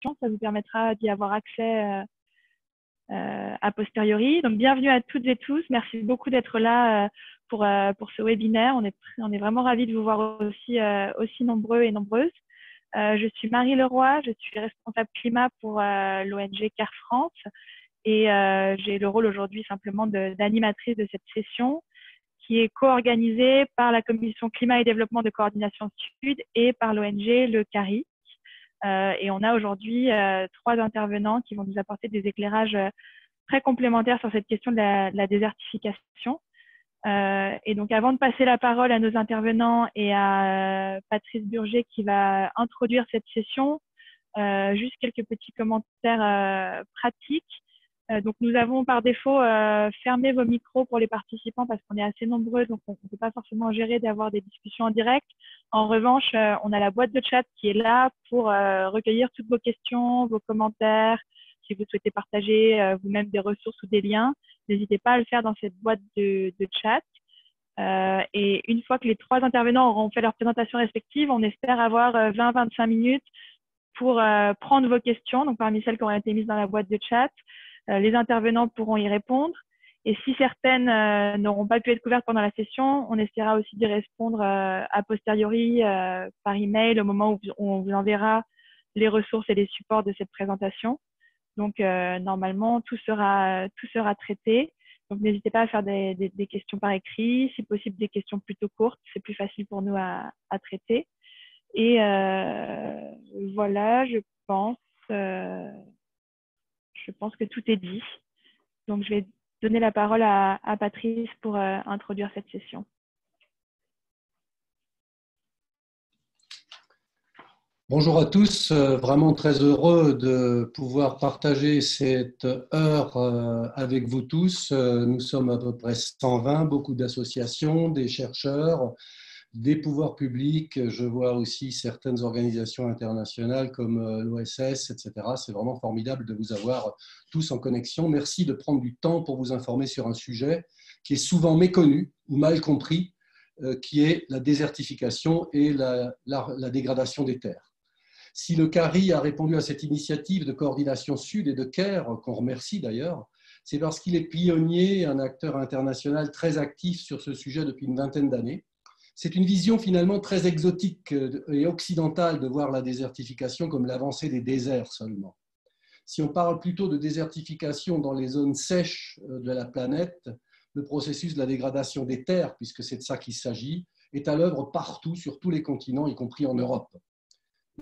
Ça vous permettra d'y avoir accès a posteriori. Donc, bienvenue à toutes et tous. Merci beaucoup d'être là pour ce webinaire. On est vraiment ravis de vous voir aussi nombreux et nombreuses. Je suis Marie Leroy, je suis responsable climat pour l'ONG CARE France et j'ai le rôle aujourd'hui simplement d'animatrice de cette session qui est co-organisée par la Commission Climat et Développement de Coordination Sud et par l'ONG le CARI. Et on a aujourd'hui 3 intervenants qui vont nous apporter des éclairages très complémentaires sur cette question de la désertification. Et donc, avant de passer la parole à nos intervenants et à Patrice Burger qui va introduire cette session, juste quelques petits commentaires pratiques. Donc, nous avons par défaut fermé vos micros pour les participants parce qu'on est assez nombreux, donc on ne peut pas forcément gérer d'avoir des discussions en direct. En revanche, on a la boîte de chat qui est là pour recueillir toutes vos questions, vos commentaires. Si vous souhaitez partager vous-même des ressources ou des liens, n'hésitez pas à le faire dans cette boîte de chat. Et une fois que les 3 intervenants auront fait leur présentation respective, on espère avoir 20-25 minutes pour prendre vos questions, donc parmi celles qui auront été mises dans la boîte de chat. Les intervenants pourront y répondre. Et si certaines n'auront pas pu être couvertes pendant la session, on essaiera aussi d'y répondre a posteriori par email au moment où on vous enverra les ressources et les supports de cette présentation. Donc, normalement, tout sera traité. Donc, n'hésitez pas à faire des questions par écrit, si possible des questions plutôt courtes, c'est plus facile pour nous à traiter. Et voilà, je pense que tout est dit. Donc, je vais donner la parole à Patrice pour introduire cette session. Bonjour à tous, vraiment très heureux de pouvoir partager cette heure avec vous tous. Nous sommes à peu près 120, beaucoup d'associations, des chercheurs, des pouvoirs publics. Je vois aussi certaines organisations internationales comme l'OSS, etc. C'est vraiment formidable de vous avoir tous en connexion. Merci de prendre du temps pour vous informer sur un sujet qui est souvent méconnu ou mal compris, qui est la désertification et la dégradation des terres. Si le CARI a répondu à cette initiative de coordination Sud et de CARE, qu'on remercie d'ailleurs, c'est parce qu'il est pionnier, un acteur international très actif sur ce sujet depuis une vingtaine d'années. C'est une vision finalement très exotique et occidentale de voir la désertification comme l'avancée des déserts seulement. Si on parle plutôt de désertification dans les zones sèches de la planète, le processus de la dégradation des terres, puisque c'est de ça qu'il s'agit, est à l'œuvre partout, sur tous les continents, y compris en Europe.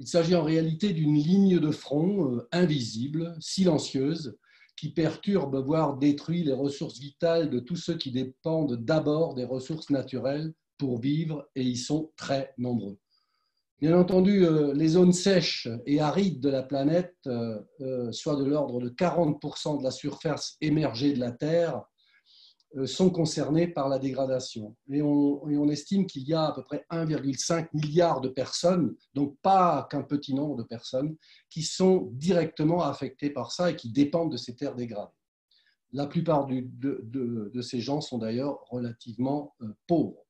Il s'agit en réalité d'une ligne de front invisible, silencieuse, qui perturbe, voire détruit les ressources vitales de tous ceux qui dépendent d'abord des ressources naturelles pour vivre, et ils sont très nombreux. Bien entendu, les zones sèches et arides de la planète, soit de l'ordre de 40% de la surface émergée de la Terre, sont concernés par la dégradation. Et on estime qu'il y a à peu près 1,5 milliard de personnes, donc pas qu'un petit nombre de personnes, qui sont directement affectées par ça et qui dépendent de ces terres dégradées. La plupart de ces gens sont d'ailleurs relativement pauvres.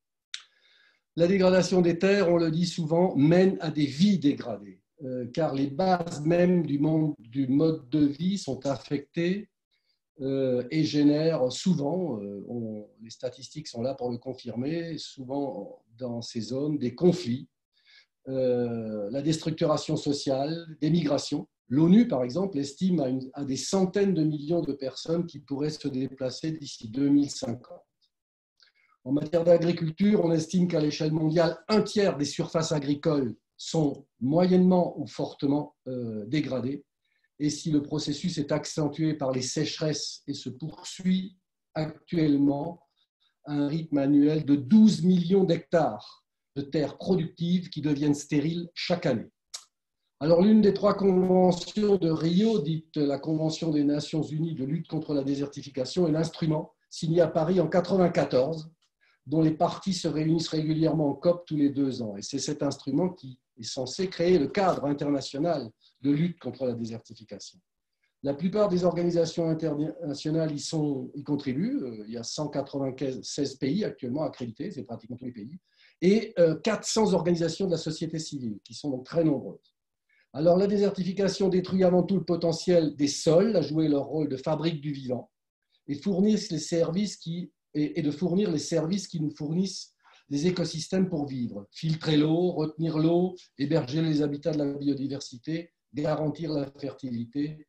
La dégradation des terres, on le dit souvent, mène à des vies dégradées, car les bases même du mode de vie sont affectées et génère souvent, les statistiques sont là pour le confirmer, souvent dans ces zones, des conflits, la déstructuration sociale, des migrations. L'ONU, par exemple, estime à des centaines de millions de personnes qui pourraient se déplacer d'ici 2050. En matière d'agriculture, on estime qu'à l'échelle mondiale, 1/3 des surfaces agricoles sont moyennement ou fortement dégradées. Et si le processus est accentué par les sécheresses et se poursuit actuellement à un rythme annuel de 12 millions d'hectares de terres productives qui deviennent stériles chaque année. Alors, l'une des 3 conventions de Rio, dite la Convention des Nations Unies de lutte contre la désertification, est l'instrument signé à Paris en 1994, dont les parties se réunissent régulièrement en COP tous les 2 ans. Et c'est cet instrument qui est censé créer le cadre international de lutte contre la désertification. La plupart des organisations internationales y contribuent. Il y a 196 pays actuellement accrédités, c'est pratiquement tous les pays, et 400 organisations de la société civile, qui sont donc très nombreuses. Alors, la désertification détruit avant tout le potentiel des sols à jouer leur rôle de fabrique du vivant et de fournir les services qui nous fournissent les écosystèmes pour vivre. Filtrer l'eau, retenir l'eau, héberger les habitats de la biodiversité, garantir la fertilité,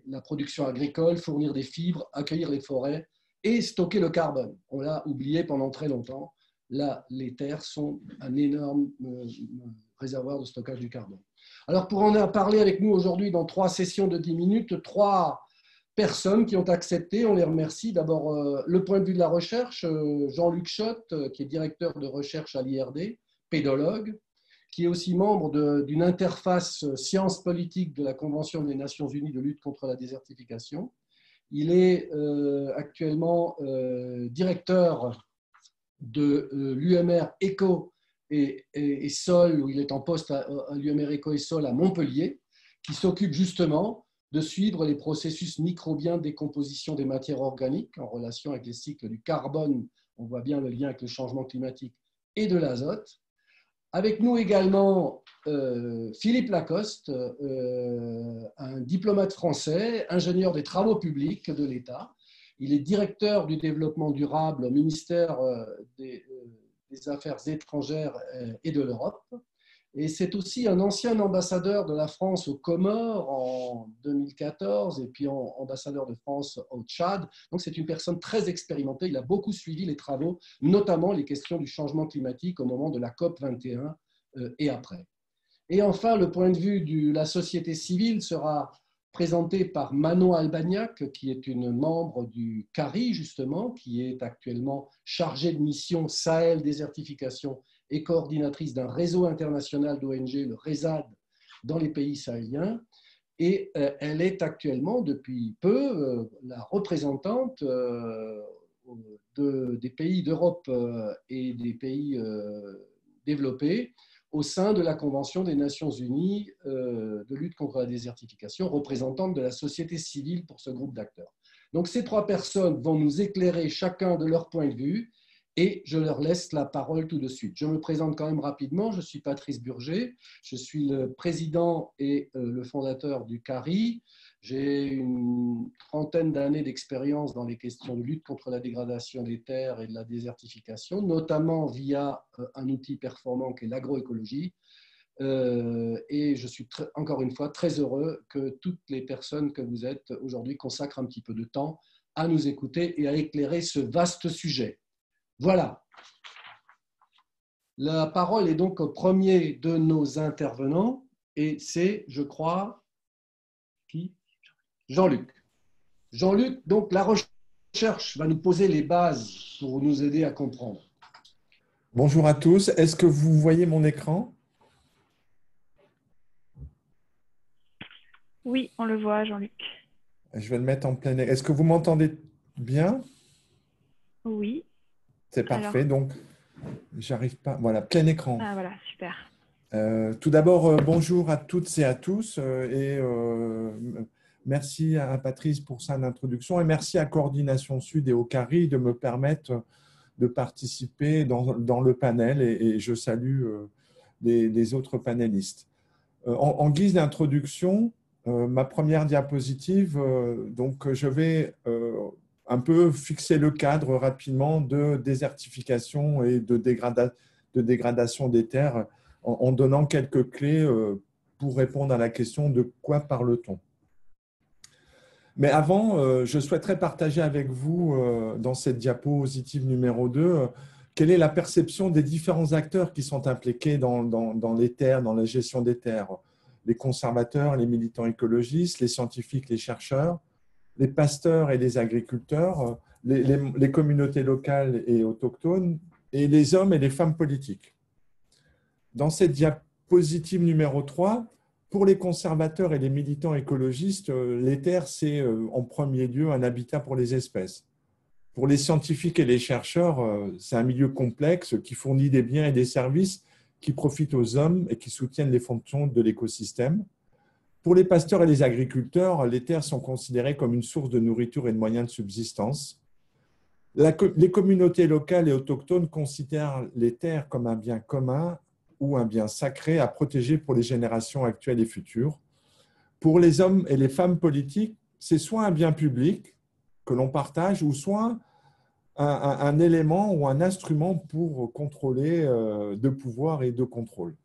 la production agricole, fournir des fibres, accueillir les forêts et stocker le carbone. On l'a oublié pendant très longtemps. Là, les terres sont un énorme réservoir de stockage du carbone. Alors, pour en parler avec nous aujourd'hui dans 3 sessions de 10 minutes, 3 personnes qui ont accepté, on les remercie. D'abord, le point de vue de la recherche, Jean-Luc Schott, qui est directeur de recherche à l'IRD, pédologue, qui est aussi membre d'une interface sciences politiques de la Convention des Nations Unies de lutte contre la désertification. Il est actuellement directeur de l'UMR Eco et Sol, où il est en poste à l'UMR Eco et Sol à Montpellier, qui s'occupe justement de suivre les processus microbiens de décomposition des matières organiques en relation avec les cycles du carbone. On voit bien le lien avec le changement climatique et de l'azote. Avec nous également Philippe Lacoste, un diplomate français, ingénieur des travaux publics de l'État. Il est directeur du développement durable au ministère des Affaires étrangères et de l'Europe. Et c'est aussi un ancien ambassadeur de la France aux Comores en 2014 et puis ambassadeur de France au Tchad. Donc c'est une personne très expérimentée. Il a beaucoup suivi les travaux, notamment les questions du changement climatique au moment de la COP 21 et après. Et enfin, le point de vue de la société civile sera présenté par Manon Albagnac, qui est une membre du CARI, justement, qui est actuellement chargée de mission Sahel désertification et coordinatrice d'un réseau international d'ONG, le RESAD, dans les pays sahéliens. Et elle est actuellement, depuis peu, la représentante des pays d'Europe et des pays développés au sein de la Convention des Nations Unies de lutte contre la désertification, représentante de la société civile pour ce groupe d'acteurs. Donc ces 3 personnes vont nous éclairer chacun de leur point de vue et je leur laisse la parole tout de suite. Je me présente quand même rapidement, je suis Patrice Burger, je suis le président et le fondateur du CARI. J'ai une trentaine d'années d'expérience dans les questions de lutte contre la dégradation des terres et de la désertification, notamment via un outil performant qui est l'agroécologie. Et je suis encore une fois très heureux que toutes les personnes que vous êtes aujourd'hui consacrent un petit peu de temps à nous écouter et à éclairer ce vaste sujet. Voilà. La parole est donc au premier de nos intervenants et c'est, je crois, qui ? Jean-Luc. Jean-Luc, donc la recherche va nous poser les bases pour nous aider à comprendre. Bonjour à tous. Est-ce que vous voyez mon écran ? Oui, on le voit, Jean-Luc. Je vais le mettre en plein écran. Est-ce que vous m'entendez bien ? Oui. C'est parfait. Alors, donc, j'arrive pas. Voilà, plein écran. Ah voilà, super. Tout d'abord, bonjour à toutes et à tous. Merci à Patrice pour son introduction et merci à Coordination Sud et au CARI de me permettre de participer dans le panel et je salue les autres panélistes. En guise d'introduction, ma première diapositive, donc je vais un peu fixer le cadre rapidement de désertification et de dégradation des terres en donnant quelques clés pour répondre à la question de quoi parle-t-on. Mais avant, je souhaiterais partager avec vous, dans cette diapositive numéro 2, quelle est la perception des différents acteurs qui sont impliqués dans les terres, dans la gestion des terres. Les conservateurs, les militants écologistes, les scientifiques, les chercheurs, les pasteurs et les agriculteurs, les communautés locales et autochtones, et les hommes et les femmes politiques. Dans cette diapositive numéro 3, pour les conservateurs et les militants écologistes, les terres, c'est en premier lieu un habitat pour les espèces. Pour les scientifiques et les chercheurs, c'est un milieu complexe qui fournit des biens et des services qui profitent aux hommes et qui soutiennent les fonctions de l'écosystème. Pour les pasteurs et les agriculteurs, les terres sont considérées comme une source de nourriture et de moyens de subsistance. Les communautés locales et autochtones considèrent les terres comme un bien commun ou un bien sacré à protéger pour les générations actuelles et futures. Pour les hommes et les femmes politiques, c'est soit un bien public que l'on partage, ou soit un élément ou un instrument pour contrôler de pouvoir et de contrôle.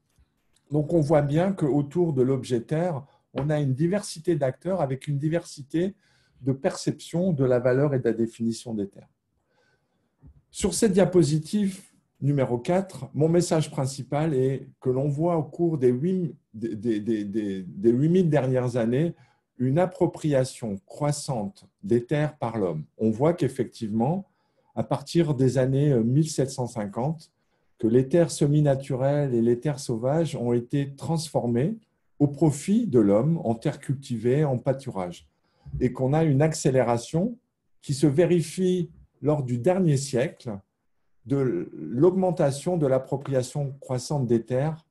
Donc, on voit bien qu'autour de l'objet terre, on a une diversité d'acteurs avec une diversité de perception de la valeur et de la définition des terres. Sur cette diapositive numéro 4, mon message principal est que l'on voit au cours des 8000 dernières années une appropriation croissante des terres par l'homme. On voit qu'effectivement, à partir des années 1750, que les terres semi-naturelles et les terres sauvages ont été transformées au profit de l'homme en terres cultivées, en pâturage. Et qu'on a une accélération qui se vérifie lors du dernier siècle de l'augmentation de l'appropriation croissante des terres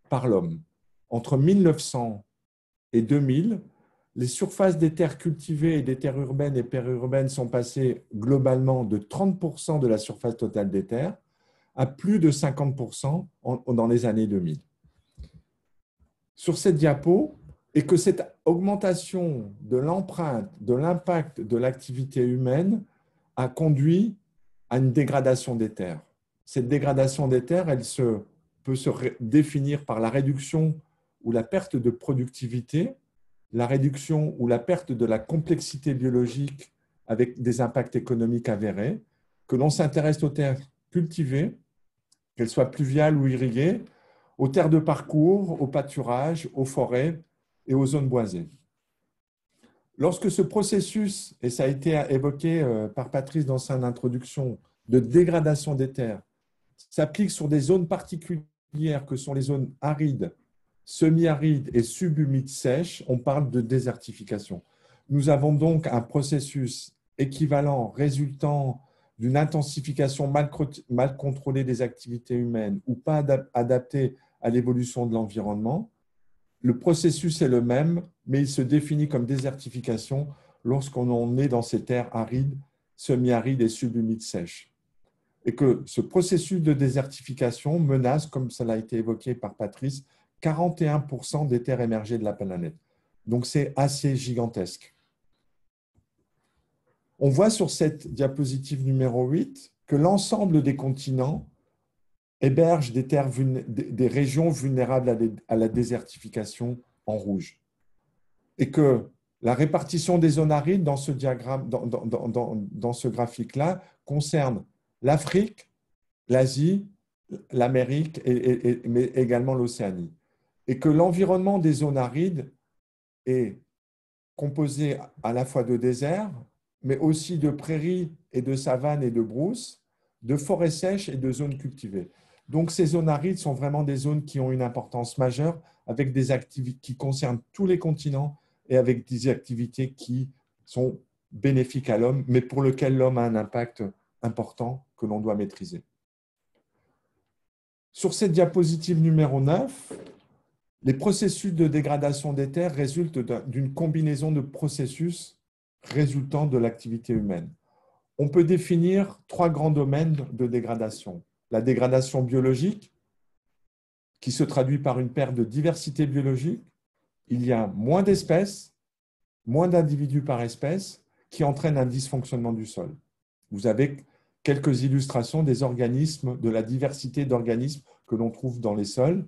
par l'homme. Entre 1900 et 2000, les surfaces des terres cultivées et des terres urbaines et périurbaines sont passées globalement de 30% de la surface totale des terres à plus de 50% dans les années 2000. Sur cette diapo, et que cette augmentation de l'empreinte, de l'impact de l'activité humaine a conduit à une dégradation des terres. Cette dégradation des terres, elle peut se définir par la réduction ou la perte de productivité, la réduction ou la perte de la complexité biologique avec des impacts économiques avérés, que l'on s'intéresse aux terres cultivées, qu'elles soient pluviales ou irriguées, aux terres de parcours, au pâturage, aux forêts et aux zones boisées. Lorsque ce processus, et ça a été évoqué par Patrice dans son introduction, de dégradation des terres, s'applique sur des zones particulières que sont les zones arides, semi-arides et subhumides sèches, on parle de désertification. Nous avons donc un processus équivalent résultant d'une intensification mal contrôlée des activités humaines ou pas adaptée à l'évolution de l'environnement. Le processus est le même, mais il se définit comme désertification lorsqu'on est dans ces terres arides, semi-arides et subhumides sèches. Et que ce processus de désertification menace, comme cela a été évoqué par Patrice, 41% des terres émergées de la planète. Donc c'est assez gigantesque. On voit sur cette diapositive numéro 8 que l'ensemble des continents hébergent des régions vulnérables à la désertification en rouge. Et que la répartition des zones arides dans ce diagramme, dans ce graphique-là, concerne l'Afrique, l'Asie, l'Amérique, mais également l'Océanie. Et que l'environnement des zones arides est composé à la fois de déserts, mais aussi de prairies et de savanes et de brousses, de forêts sèches et de zones cultivées. Donc, ces zones arides sont vraiment des zones qui ont une importance majeure, avec des activités qui concernent tous les continents et avec des activités qui sont bénéfiques à l'homme, mais pour lesquelles l'homme a un impact important que l'on doit maîtriser. Sur cette diapositive numéro 9, les processus de dégradation des terres résultent d'une combinaison de processus résultant de l'activité humaine. On peut définir 3 grands domaines de dégradation. La dégradation biologique, qui se traduit par une perte de diversité biologique. Il y a moins d'espèces, moins d'individus par espèce, qui entraîne un dysfonctionnement du sol. Vous avez quelques illustrations des organismes, de la diversité d'organismes que l'on trouve dans les sols,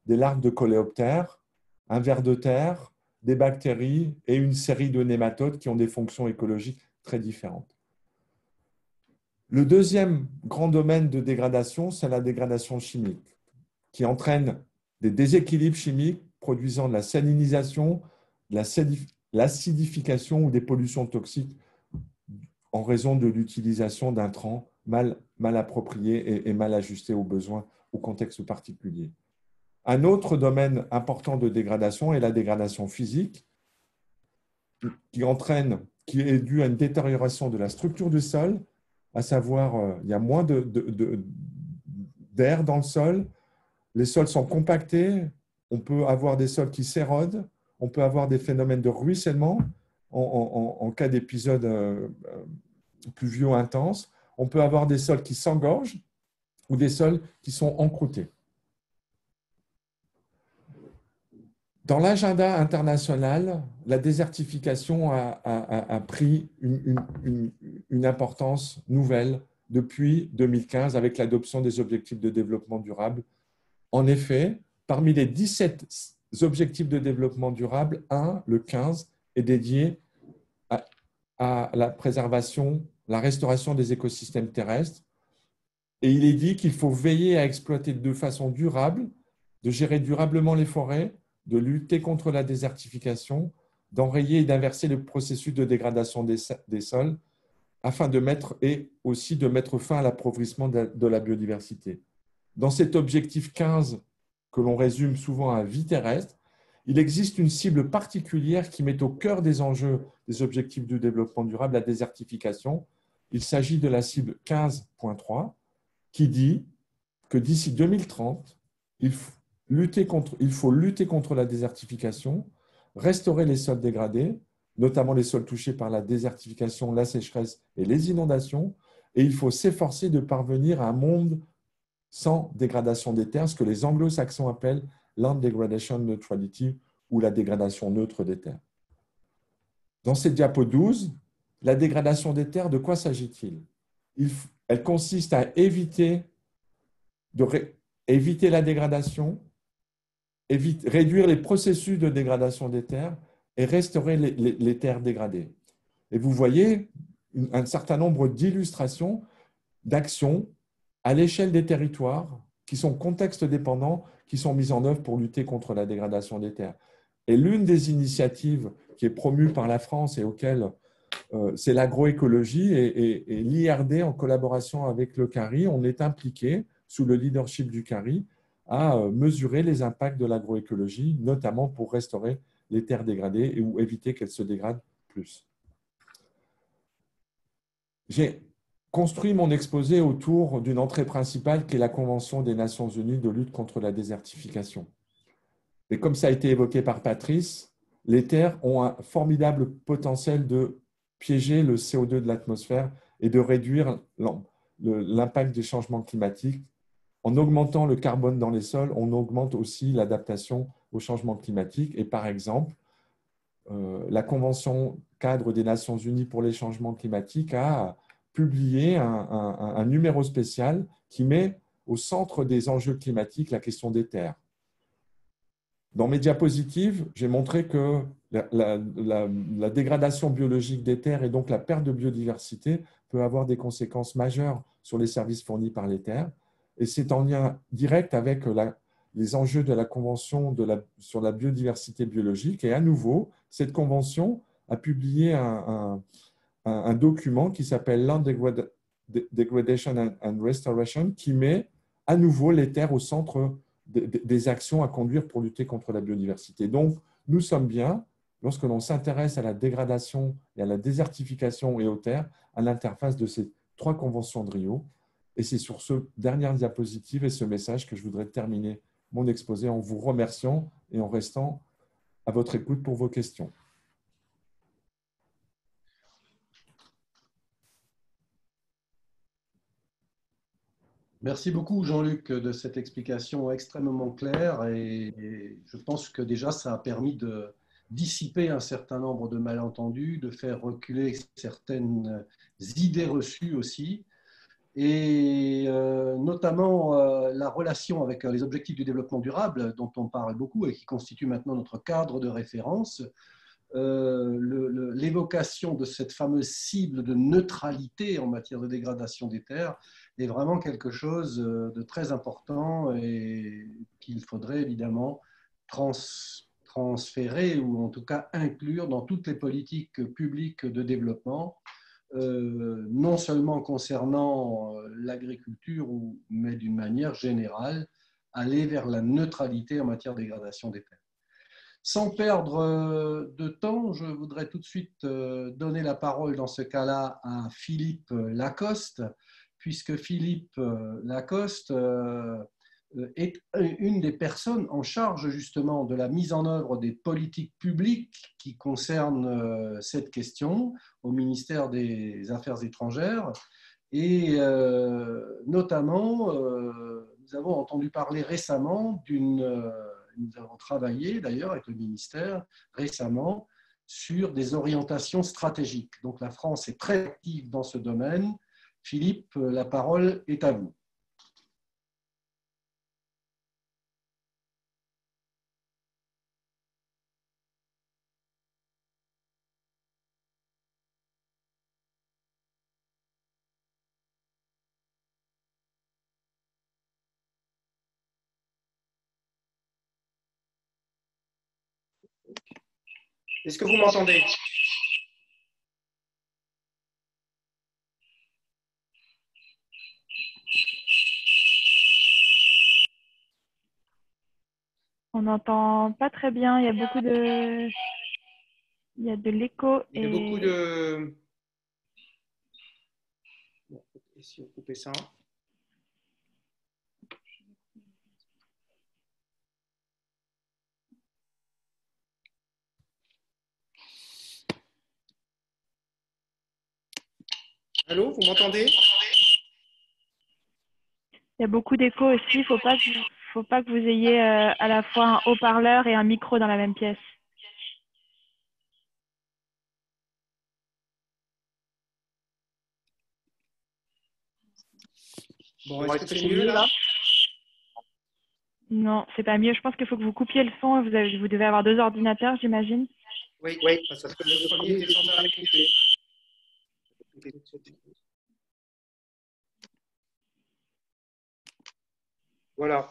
des larves de coléoptères, un ver de terre, des bactéries et une série de nématodes qui ont des fonctions écologiques très différentes. Le deuxième grand domaine de dégradation, c'est la dégradation chimique, qui entraîne des déséquilibres chimiques produisant de la salinisation, de l'acidification ou des pollutions toxiques en raison de l'utilisation d'intrants mal appropriés et mal ajustés aux besoins, au contexte particulier. Un autre domaine important de dégradation est la dégradation physique, qui est due à une détérioration de la structure du sol, à savoir, il y a moins d'air dans le sol, les sols sont compactés, on peut avoir des sols qui s'érodent, on peut avoir des phénomènes de ruissellement en cas d'épisode pluvieux intense, on peut avoir des sols qui s'engorgent ou des sols qui sont encroûtés. Dans l'agenda international, la désertification a pris une importance nouvelle depuis 2015 avec l'adoption des objectifs de développement durable. En effet, parmi les 17 objectifs de développement durable, le 15, est dédié à la préservation, la restauration des écosystèmes terrestres. Et il est dit qu'il faut veiller à exploiter de façon durable, de gérer durablement les forêts, de lutter contre la désertification, d'enrayer et d'inverser le processus de dégradation des sols, afin de mettre fin à l'appauvrissement de la biodiversité. Dans cet objectif 15, que l'on résume souvent à vie terrestre, il existe une cible particulière qui met au cœur des enjeux des objectifs du développement durable la désertification. Il s'agit de la cible 15.3 qui dit que d'ici 2030, il faut lutter contre la désertification, restaurer les sols dégradés, notamment les sols touchés par la désertification, la sécheresse et les inondations, et il faut s'efforcer de parvenir à un monde sans dégradation des terres, ce que les anglo-saxons appellent Land Degradation Neutrality ou la dégradation neutre des terres. Dans cette diapo 12, la dégradation des terres, de quoi s'agit-il? Elle consiste à éviter la dégradation, réduire les processus de dégradation des terres et restaurer les terres dégradées. Et vous voyez un certain nombre d'illustrations d'actions à l'échelle des territoires qui sont contexte dépendants, qui sont mises en œuvre pour lutter contre la dégradation des terres. Et l'une des initiatives qui est promue par la France et auquel c'est l'agroécologie et l'IRD en collaboration avec le CARI, on est impliqué sous le leadership du CARI à mesurer les impacts de l'agroécologie, notamment pour restaurer les terres dégradées ou éviter qu'elles se dégradent plus. J'ai construit mon exposé autour d'une entrée principale qui est la Convention des Nations Unies de lutte contre la désertification. Et comme ça a été évoqué par Patrice, les terres ont un formidable potentiel de piéger le CO2 de l'atmosphère et de réduire l'impact des changements climatiques. En augmentant le carbone dans les sols, on augmente aussi l'adaptation au changement climatique. Et par exemple, la Convention cadre des Nations Unies pour les changements climatiques a publié un numéro spécial qui met au centre des enjeux climatiques la question des terres. Dans mes diapositives, j'ai montré que la dégradation biologique des terres et donc la perte de biodiversité peut avoir des conséquences majeures sur les services fournis par les terres. Et c'est en lien direct avec les enjeux de la Convention sur la biodiversité biologique. Et à nouveau, cette convention a publié un document qui s'appelle Land Degradation and Restoration, qui met à nouveau les terres au centre des actions à conduire pour lutter contre la biodiversité. Donc, nous sommes bien, lorsque l'on s'intéresse à la dégradation et à la désertification et aux terres, à l'interface de ces 3 conventions de Rio. Et c'est sur ce dernière diapositive et ce message que je voudrais terminer mon exposé en vous remerciant et en restant à votre écoute pour vos questions. Merci beaucoup, Jean-Luc, de cette explication extrêmement claire et je pense que déjà, ça a permis de dissiper un certain nombre de malentendus, de faire reculer certaines idées reçues aussi, et notamment la relation avec les objectifs du développement durable, dont on parle beaucoup et qui constitue maintenant notre cadre de référence. L'évocation de cette fameuse cible de neutralité en matière de dégradation des terres est vraiment quelque chose de très important et qu'il faudrait évidemment transférer ou en tout cas inclure dans toutes les politiques publiques de développement, non seulement concernant l'agriculture, mais d'une manière générale, aller vers la neutralité en matière de dégradation des terres. Sans perdre de temps, je voudrais tout de suite donner la parole dans ce cas-là à Philippe Lacoste, puisque Philippe Lacoste est une des personnes en charge justement de la mise en œuvre des politiques publiques qui concernent cette question au ministère des Affaires étrangères. Et notamment, nous avons entendu parler récemment d'une nous avons travaillé d'ailleurs avec le ministère récemment sur des orientations stratégiques. Donc la France est très active dans ce domaine. Philippe, la parole est à vous. Est-ce que vous m'entendez? On n'entend pas très bien, il y a beaucoup de... Il y a de l'écho. Il y a beaucoup de... Bon, si on couper ça. Allô, vous m'entendez? Il y a beaucoup d'écho aussi, il ne faut pas que vous ayez à la fois un haut-parleur et un micro dans la même pièce. Bon, est-ce que c'est mieux là? Non, c'est pas mieux. Je pense qu'il faut que vous coupiez le son. Vous devez avoir 2 ordinateurs, j'imagine. Oui, parce que le premier était sans arrêt coupé. Voilà,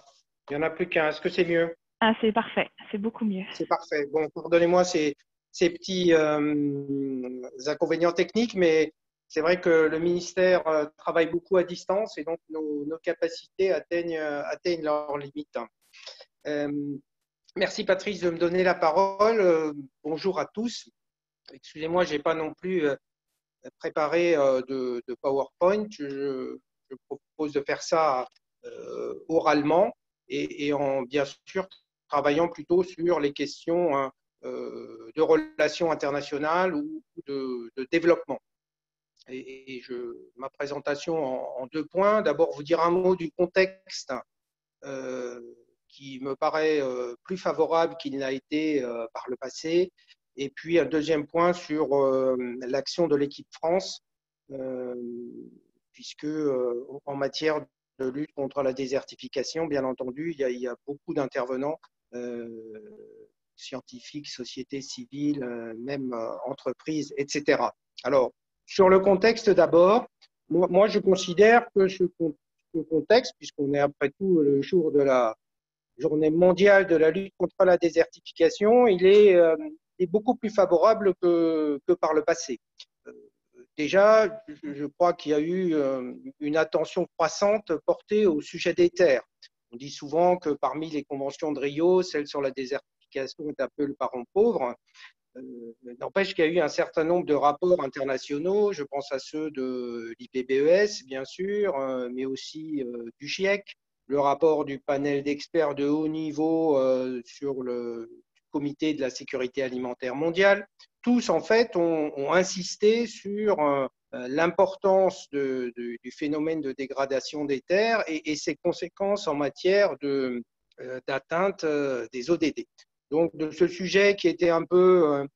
il n'y en a plus qu'un. Est-ce que c'est mieux? Ah, c'est parfait. C'est beaucoup mieux. C'est parfait. Bon, pardonnez-moi ces petits inconvénients techniques, mais c'est vrai que le ministère travaille beaucoup à distance et donc nos capacités atteignent leurs limites. Merci Patrice de me donner la parole. Bonjour à tous. Excusez-moi, je n'ai pas non plus préparé de PowerPoint. Je propose de faire ça oralement et en bien sûr travaillant plutôt sur les questions de relations internationales ou de développement. Et ma présentation en 2 points. D'abord, vous dire un mot du contexte qui me paraît plus favorable qu'il n'a été par le passé. Et puis, un deuxième point sur l'action de l'équipe France, puisque en matière de lutte contre la désertification, bien entendu, il y a beaucoup d'intervenants, scientifiques, sociétés civiles, même entreprises, etc. Alors, sur le contexte d'abord, moi, je considère que ce contexte, puisqu'on est après tout le jour de la Journée mondiale de la lutte contre la désertification, il est beaucoup plus favorable que par le passé. Déjà, je crois qu'il y a eu une attention croissante portée au sujet des terres. On dit souvent que parmi les conventions de Rio, celle sur la désertification est un peu le parent pauvre. N'empêche qu'il y a eu un certain nombre de rapports internationaux, je pense à ceux de l'IPBES, bien sûr, mais aussi du GIEC, le rapport du panel d'experts de haut niveau sur le Comité de la sécurité alimentaire mondiale. Tous, en fait, ont insisté sur l'importance du phénomène de dégradation des terres et ses conséquences en matière d'atteinte des ODD. Donc, de ce sujet qui était un peu,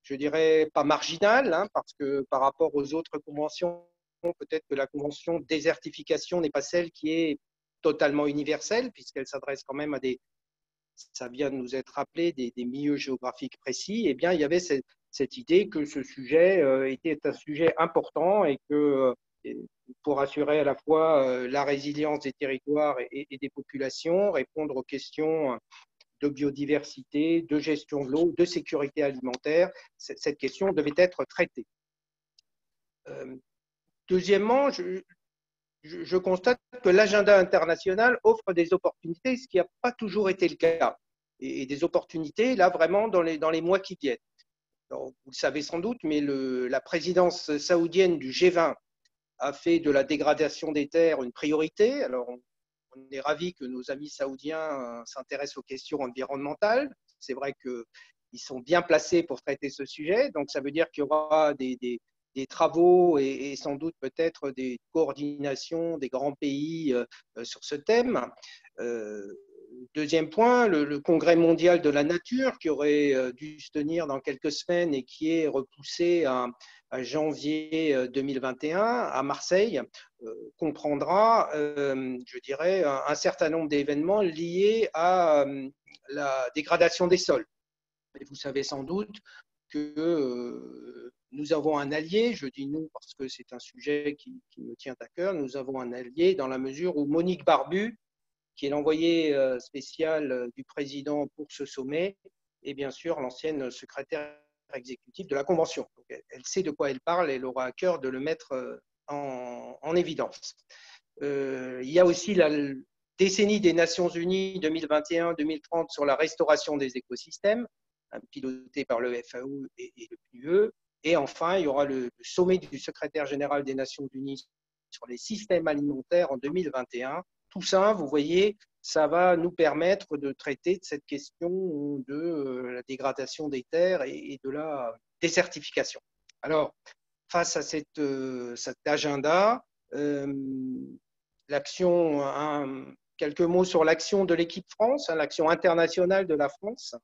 je dirais, pas marginal, hein, parce que par rapport aux autres conventions, peut-être que la convention désertification n'est pas celle qui est totalement universelle, puisqu'elle s'adresse quand même à ça vient de nous être rappelé, des milieux géographiques précis. Eh bien, il y avait cette idée que ce sujet était un sujet important et que pour assurer à la fois la résilience des territoires et des populations, répondre aux questions de biodiversité, de gestion de l'eau, de sécurité alimentaire, cette question devait être traitée. Deuxièmement, je constate que l'agenda international offre des opportunités, ce qui n'a pas toujours été le cas. Et des opportunités, là, vraiment, dans les mois qui viennent. Alors, vous le savez sans doute, mais la présidence saoudienne du G20 a fait de la dégradation des terres une priorité. Alors, on est ravis que nos amis saoudiens s'intéressent aux questions environnementales. C'est vrai qu'ils sont bien placés pour traiter ce sujet. Donc, ça veut dire qu'il y aura des travaux et sans doute peut-être des coordinations des grands pays sur ce thème. Deuxième point, le congrès mondial de la nature qui aurait dû se tenir dans quelques semaines et qui est repoussé à janvier 2021 à Marseille comprendra, je dirais, un certain nombre d'événements liés à la dégradation des sols. Et vous savez sans doute que nous avons un allié, je dis nous parce que c'est un sujet qui me tient à cœur, nous avons un allié dans la mesure où Monique Barbu, qui est l'envoyée spéciale du président pour ce sommet, et bien sûr l'ancienne secrétaire exécutive de la Convention. Donc, elle sait de quoi elle parle et elle aura à cœur de le mettre en évidence. Il y a aussi la décennie des Nations Unies 2021-2030 sur la restauration des écosystèmes, piloté par le FAO et le PNUE. Et enfin, il y aura le sommet du secrétaire général des Nations Unies sur les systèmes alimentaires en 2021. Tout ça, vous voyez, ça va nous permettre de traiter de cette question de la dégradation des terres et de la désertification. Alors, face à cet agenda, quelques mots sur l'action de l'équipe France, l'action internationale de la France.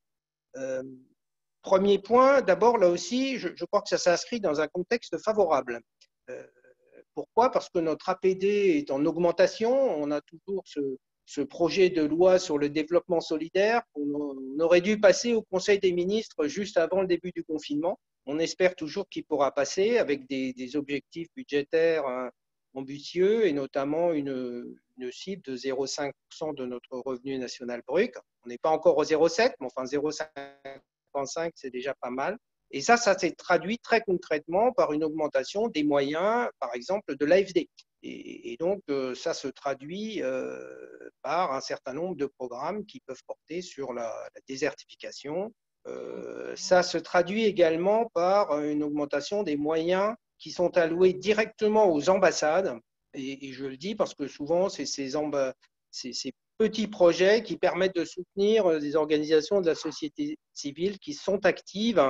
Premier point, d'abord, là aussi, je crois que ça s'inscrit dans un contexte favorable. Pourquoi? Parce que notre APD est en augmentation. On a toujours ce projet de loi sur le développement solidaire qu'on aurait dû passer au Conseil des ministres juste avant le début du confinement. On espère toujours qu'il pourra passer avec des objectifs budgétaires ambitieux et notamment une cible de 0,5% de notre revenu national brut. On n'est pas encore au 0,7, mais enfin 0,55, c'est déjà pas mal. Et ça s'est traduit très concrètement par une augmentation des moyens, par exemple, de l'AFD. Et donc, ça se traduit par un certain nombre de programmes qui peuvent porter sur la désertification. Ça se traduit également par une augmentation des moyens qui sont alloués directement aux ambassades. Et je le dis parce que souvent, c'est ces petits projets qui permettent de soutenir des organisations de la société civile qui sont actives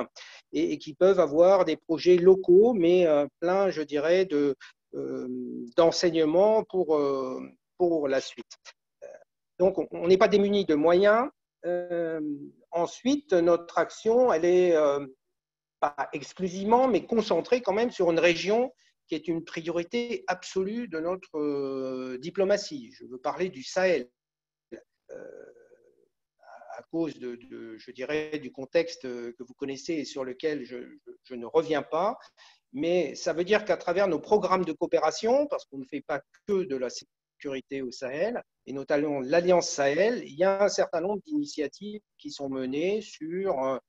et qui peuvent avoir des projets locaux, mais plein, je dirais, d'enseignements pour la suite. Donc, on n'est pas démunis de moyens. Ensuite, notre action, elle est pas exclusivement, mais concentrée quand même sur une région qui est une priorité absolue de notre diplomatie. Je veux parler du Sahel. À cause je dirais, du contexte que vous connaissez et sur lequel je ne reviens pas. Mais ça veut dire qu'à travers nos programmes de coopération, parce qu'on ne fait pas que de la sécurité au Sahel, et notamment l'Alliance Sahel, il y a un certain nombre d'initiatives qui sont menées sur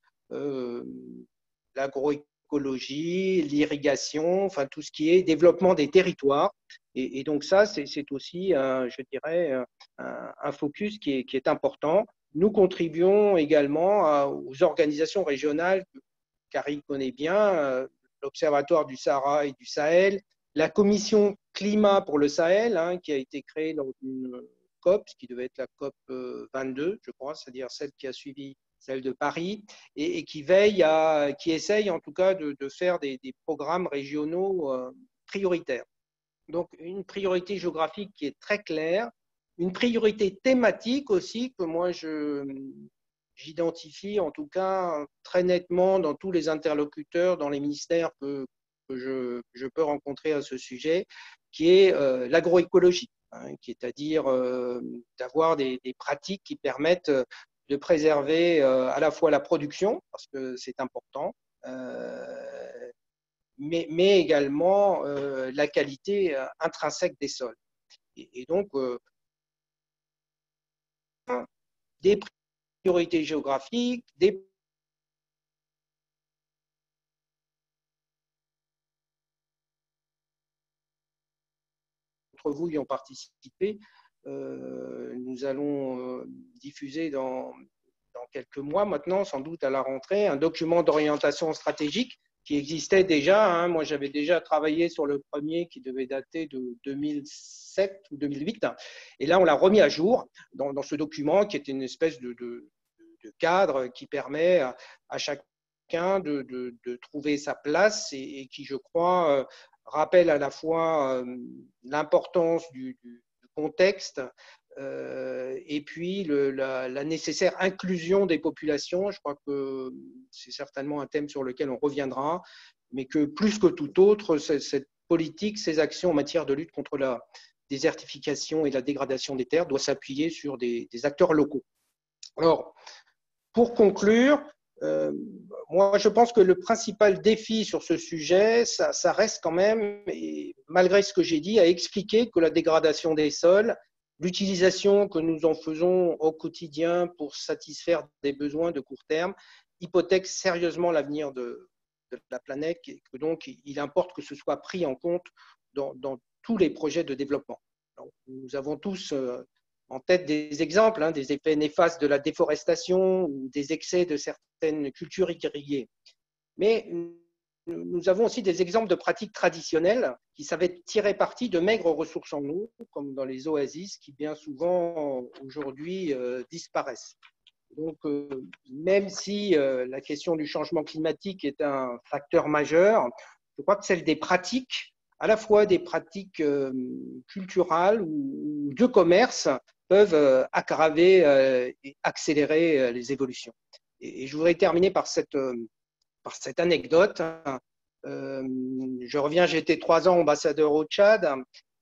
l'agroécologie, l'irrigation, enfin tout ce qui est développement des territoires. Et donc ça, c'est aussi, je dirais, un focus qui est important. Nous contribuons également aux organisations régionales, Carrie connaît bien, l'Observatoire du Sahara et du Sahel, la Commission Climat pour le Sahel, qui a été créée lors d'une COP, qui devait être la COP 22, je crois, c'est-à-dire celle qui a suivi celle de Paris, et qui essaye en tout cas de faire des programmes régionaux prioritaires. Donc, une priorité géographique qui est très claire, une priorité thématique aussi que moi j'identifie en tout cas très nettement dans tous les interlocuteurs, dans les ministères que je peux rencontrer à ce sujet, qui est l'agroécologie, c'est-à-dire d'avoir des pratiques qui permettent de préserver à la fois la production, parce que c'est important, mais également la qualité intrinsèque des sols. Et donc, des priorités géographiques, des d'entre vous y ont participé. Nous allons diffuser dans quelques mois maintenant, sans doute à la rentrée, un document d'orientation stratégique qui existait déjà. Moi, j'avais déjà travaillé sur le premier qui devait dater de 2007 ou 2008. Et là, on l'a remis à jour dans ce document qui est une espèce de cadre qui permet à chacun de trouver sa place et qui, je crois, rappelle à la fois l'importance du contexte, et puis la nécessaire inclusion des populations. Je crois que c'est certainement un thème sur lequel on reviendra, mais que plus que tout autre, cette politique, ces actions en matière de lutte contre la désertification et la dégradation des terres doit s'appuyer sur des acteurs locaux. Alors, pour conclure, moi, je pense que le principal défi sur ce sujet, ça reste quand même, et malgré ce que j'ai dit, à expliquer que la dégradation des sols, l'utilisation que nous en faisons au quotidien pour satisfaire des besoins de court terme, hypothèque sérieusement l'avenir de la planète, et que donc il importe que ce soit pris en compte dans tous les projets de développement. Donc, nous avons tous en tête des exemples, des effets néfastes de la déforestation ou des excès de certaines cultures irriguées. Mais nous avons aussi des exemples de pratiques traditionnelles qui savaient tirer parti de maigres ressources en eau, comme dans les oasis, qui bien souvent aujourd'hui disparaissent. Donc, même si la question du changement climatique est un facteur majeur, je crois que celle des pratiques, à la fois des pratiques culturelles ou de commerce, peuvent aggraver et accélérer les évolutions. Et je voudrais terminer par cette anecdote. Je reviens, j'ai été 3 ans ambassadeur au Tchad,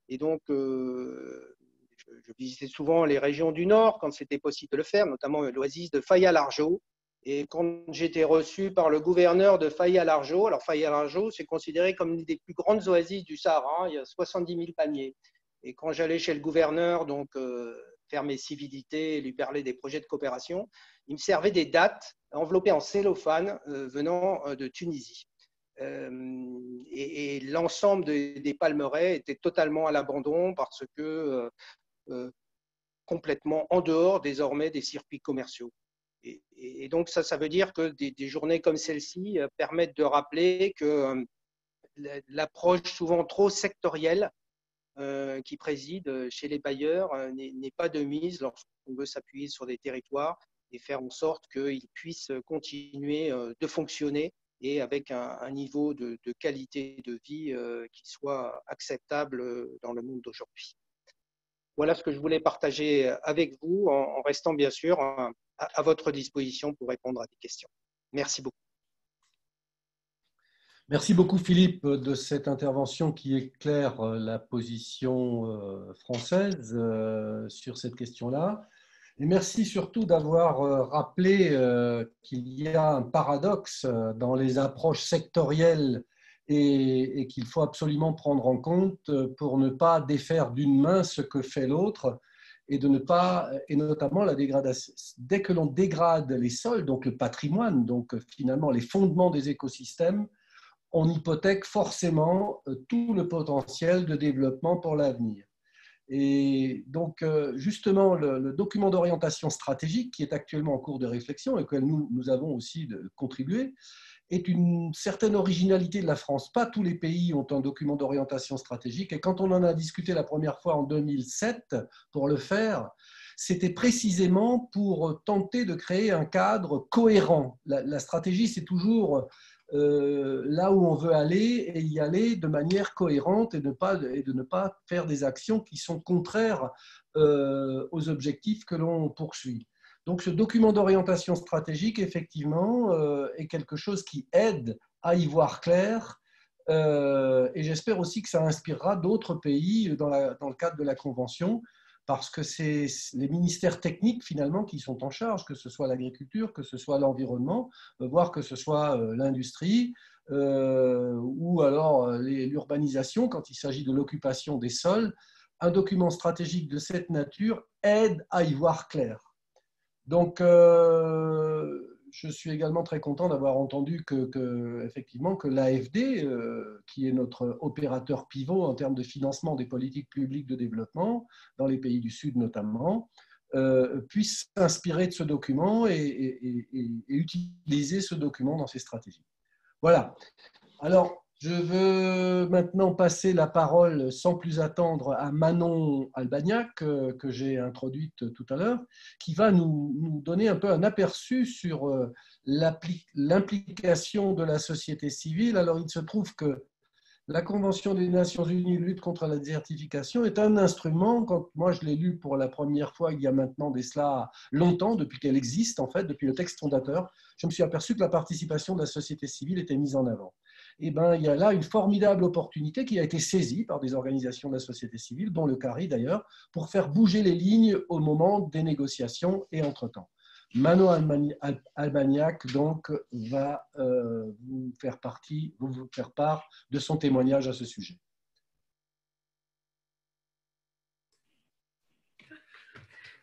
et donc je visitais souvent les régions du Nord quand c'était possible de le faire, notamment l'oasis de Faya-Largeau. Et quand j'étais reçu par le gouverneur de Faya-Largeau, alors Faya-Largeau, c'est considéré comme une des plus grandes oasis du Sahara, il y a 70 000 palmiers. Et quand j'allais chez le gouverneur, donc faire mes civilités, lui parler des projets de coopération, il me servait des dattes enveloppées en cellophane venant de Tunisie. Et l'ensemble des palmeraies était totalement à l'abandon parce que complètement en dehors désormais des circuits commerciaux. Et donc ça veut dire que des journées comme celle-ci permettent de rappeler que l'approche souvent trop sectorielle qui préside chez les bailleurs n'est pas de mise lorsqu'on veut s'appuyer sur des territoires et faire en sorte qu'ils puissent continuer de fonctionner et avec un niveau de qualité de vie qui soit acceptable dans le monde d'aujourd'hui. Voilà ce que je voulais partager avec vous, en restant bien sûr à votre disposition pour répondre à des questions. Merci beaucoup. Merci beaucoup Philippe de cette intervention qui éclaire la position française sur cette question-là. Et merci surtout d'avoir rappelé qu'il y a un paradoxe dans les approches sectorielles et qu'il faut absolument prendre en compte pour ne pas défaire d'une main ce que fait l'autre et de ne pas, et notamment la dégradation. Dès que l'on dégrade les sols, donc le patrimoine, donc finalement les fondements des écosystèmes, on hypothèque forcément tout le potentiel de développement pour l'avenir. Et donc, justement, le document d'orientation stratégique qui est actuellement en cours de réflexion et auquel nous avons aussi contribué, est une certaine originalité de la France. Pas tous les pays ont un document d'orientation stratégique. Et quand on en a discuté la première fois en 2007 pour le faire, c'était précisément pour tenter de créer un cadre cohérent. La stratégie, c'est toujours là où on veut aller et y aller de manière cohérente et de ne pas faire des actions qui sont contraires aux objectifs que l'on poursuit. Donc ce document d'orientation stratégique, effectivement, est quelque chose qui aide à y voir clair et j'espère aussi que ça inspirera d'autres pays dans le cadre de la Convention, parce que c'est les ministères techniques finalement qui sont en charge, que ce soit l'agriculture, que ce soit l'environnement, voire que ce soit l'industrie ou alors l'urbanisation quand il s'agit de l'occupation des sols. Un document stratégique de cette nature aide à y voir clair. Donc, je suis également très content d'avoir entendu effectivement, que l'AFD, qui est notre opérateur pivot en termes de financement des politiques publiques de développement, dans les pays du Sud notamment, puisse s'inspirer de ce document et utiliser ce document dans ses stratégies. Voilà. Alors, je veux maintenant passer la parole sans plus attendre à Manon Albagnac, que j'ai introduite tout à l'heure, qui va nous donner un peu un aperçu sur l'implication de la société civile. Alors, il se trouve que La Convention des Nations Unies de lutte contre la désertification est un instrument, quand moi je l'ai lu pour la première fois il y a maintenant de cela longtemps, depuis qu'elle existe en fait, depuis le texte fondateur, je me suis aperçu que la participation de la société civile était mise en avant. Et ben, il y a là une formidable opportunité qui a été saisie par des organisations de la société civile, dont le CARI d'ailleurs, pour faire bouger les lignes au moment des négociations et entre-temps. Mano Albagnac donc va vous faire part de son témoignage à ce sujet.